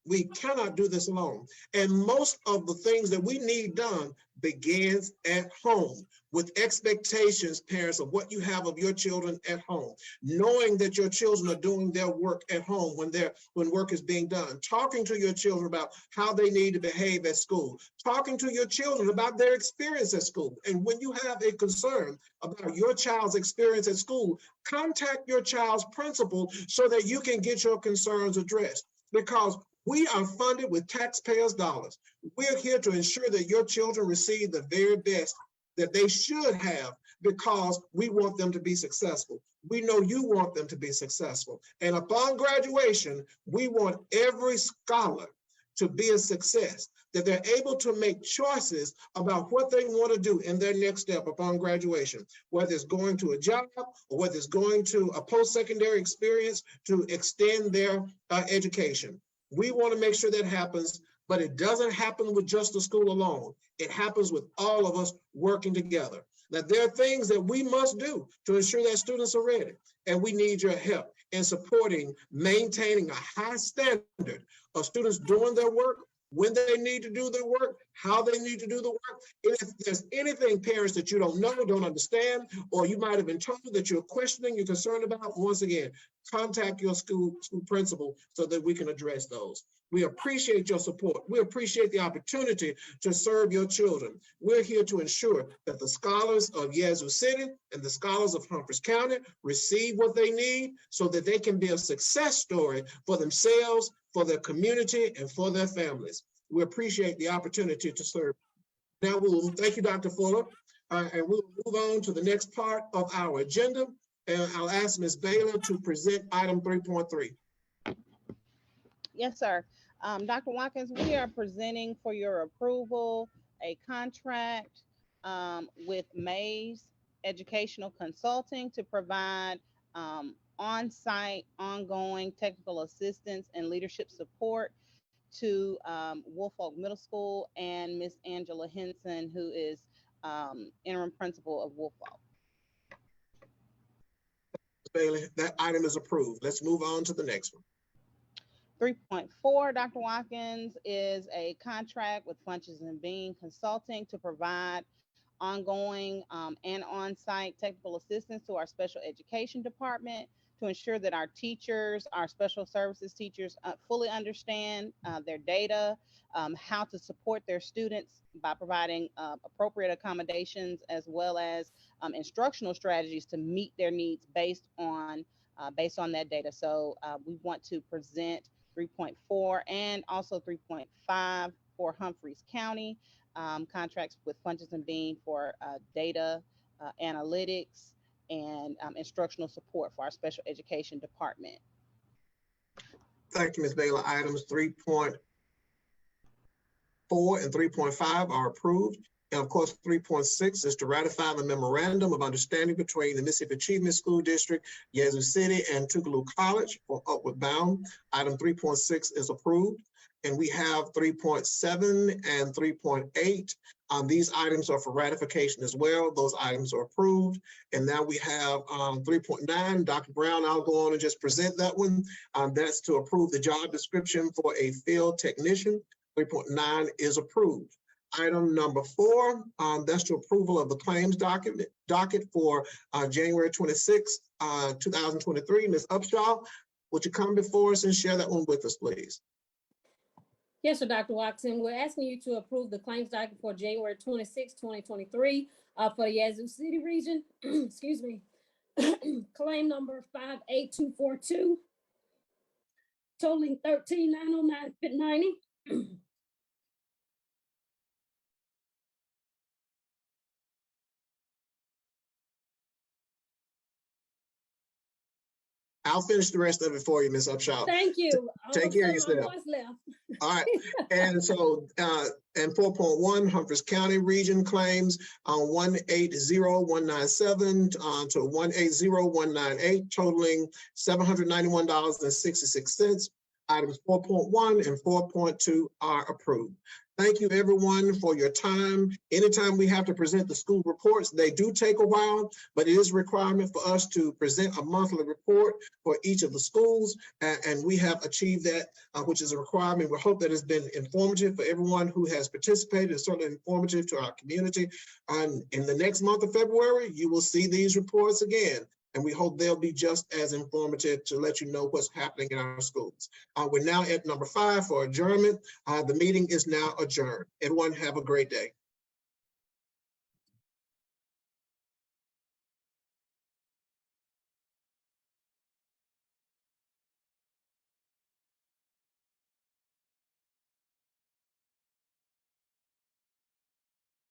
We cannot do this alone. And most of the things that we need done begins at home, with expectations, parents, of what you have of your children at home, knowing that your children are doing their work at home when work is being done, talking to your children about how they need to behave at school, talking to your children about their experience at school. And when you have a concern about your child's experience at school, contact your child's principal so that you can get your concerns addressed, because we are funded with taxpayers' dollars. We're here to ensure that your children receive the very best that they should have, because we want them to be successful. We know you want them to be successful. And upon graduation, we want every scholar to be a success, that they're able to make choices about what they want to do in their next step upon graduation, whether it's going to a job or whether it's going to a post-secondary experience to extend their education. We want to make sure that happens, but it doesn't happen with just the school alone. It happens with all of us working together. Now, there are things that we must do to ensure that students are ready, and we need your help in supporting, maintaining a high standard of students doing their work, when they need to do their work, how they need to do the work. And if there's anything, parents, that you don't know, don't understand, or you might have been told that you're questioning, you're concerned about, once again, contact your school principal so that we can address those. We appreciate your support. We appreciate the opportunity to serve your children. We're here to ensure that the scholars of Yazoo City and the scholars of Humphreys County receive what they need so that they can be a success story for themselves, for their community, and for their families. We appreciate the opportunity to serve. Now, thank you, Dr. Fuller, and we'll move on to the next part of our agenda. And I'll ask Ms. Baylor to present item 3.3. Yes, sir. Dr. Watkins, we are presenting for your approval a contract with MASD Educational Consulting to provide on-site, ongoing technical assistance and leadership support to Woolfolk Middle School and Miss Angela Henson, who is interim principal of Woolfolk. Bailey, that item is approved. Let's move on to the next one. 3.4, Dr. Watkins, is a contract with Funches and Bean Consulting to provide ongoing and on-site technical assistance to our special education department to ensure that our teachers, our special services teachers, fully understand their data, how to support their students by providing appropriate accommodations, as well as instructional strategies to meet their needs based on that data. So we want to present 3.4 and also 3.5 for Humphreys County, contracts with Funches and Bean for data analytics and instructional support for our special education department. Thank you, Ms. Baylor. Items 3.4 and 3.5 are approved. And of course, 3.6 is to ratify the memorandum of understanding between the Mississippi Achievement School District, Yazoo City, and Tougaloo College for Upward Bound. Item 3.6 is approved. And we have 3.7 and 3.8. These items are for ratification as well. Those items are approved. And now we have 3.9. Dr. Brown, I'll go on and just present that one. That's to approve the job description for a field technician. 3.9 is approved. Item number 4, that's to approval of the claims docket for January 26, 2023. Ms. Upshaw, would you come before us and share that one with us, please? Yes, sir, Dr. Watson. We're asking you to approve the claims docket for January 26, 2023 for the Yazoo City region. Excuse me. Claim number 58242, totaling $13,909.90. I'll finish the rest of it for you, Ms. Upshaw. Thank you. Take care of yourself. All right. And so, and 4.1, Humphreys County region claims 180,197 to 180,198, totaling $791.66. Items 4.1 and 4.2 are approved. Thank you, everyone, for your time. Anytime we have to present the school reports, they do take a while, but it is a requirement for us to present a monthly report for each of the schools, and we have achieved that, which is a requirement. We hope that it's been informative for everyone who has participated. It's certainly informative to our community. And in the next month of February, you will see these reports again. And we hope they'll be just as informative to let you know what's happening in our schools. We're now at number 5 for adjournment. The meeting is now adjourned. Everyone have a great day.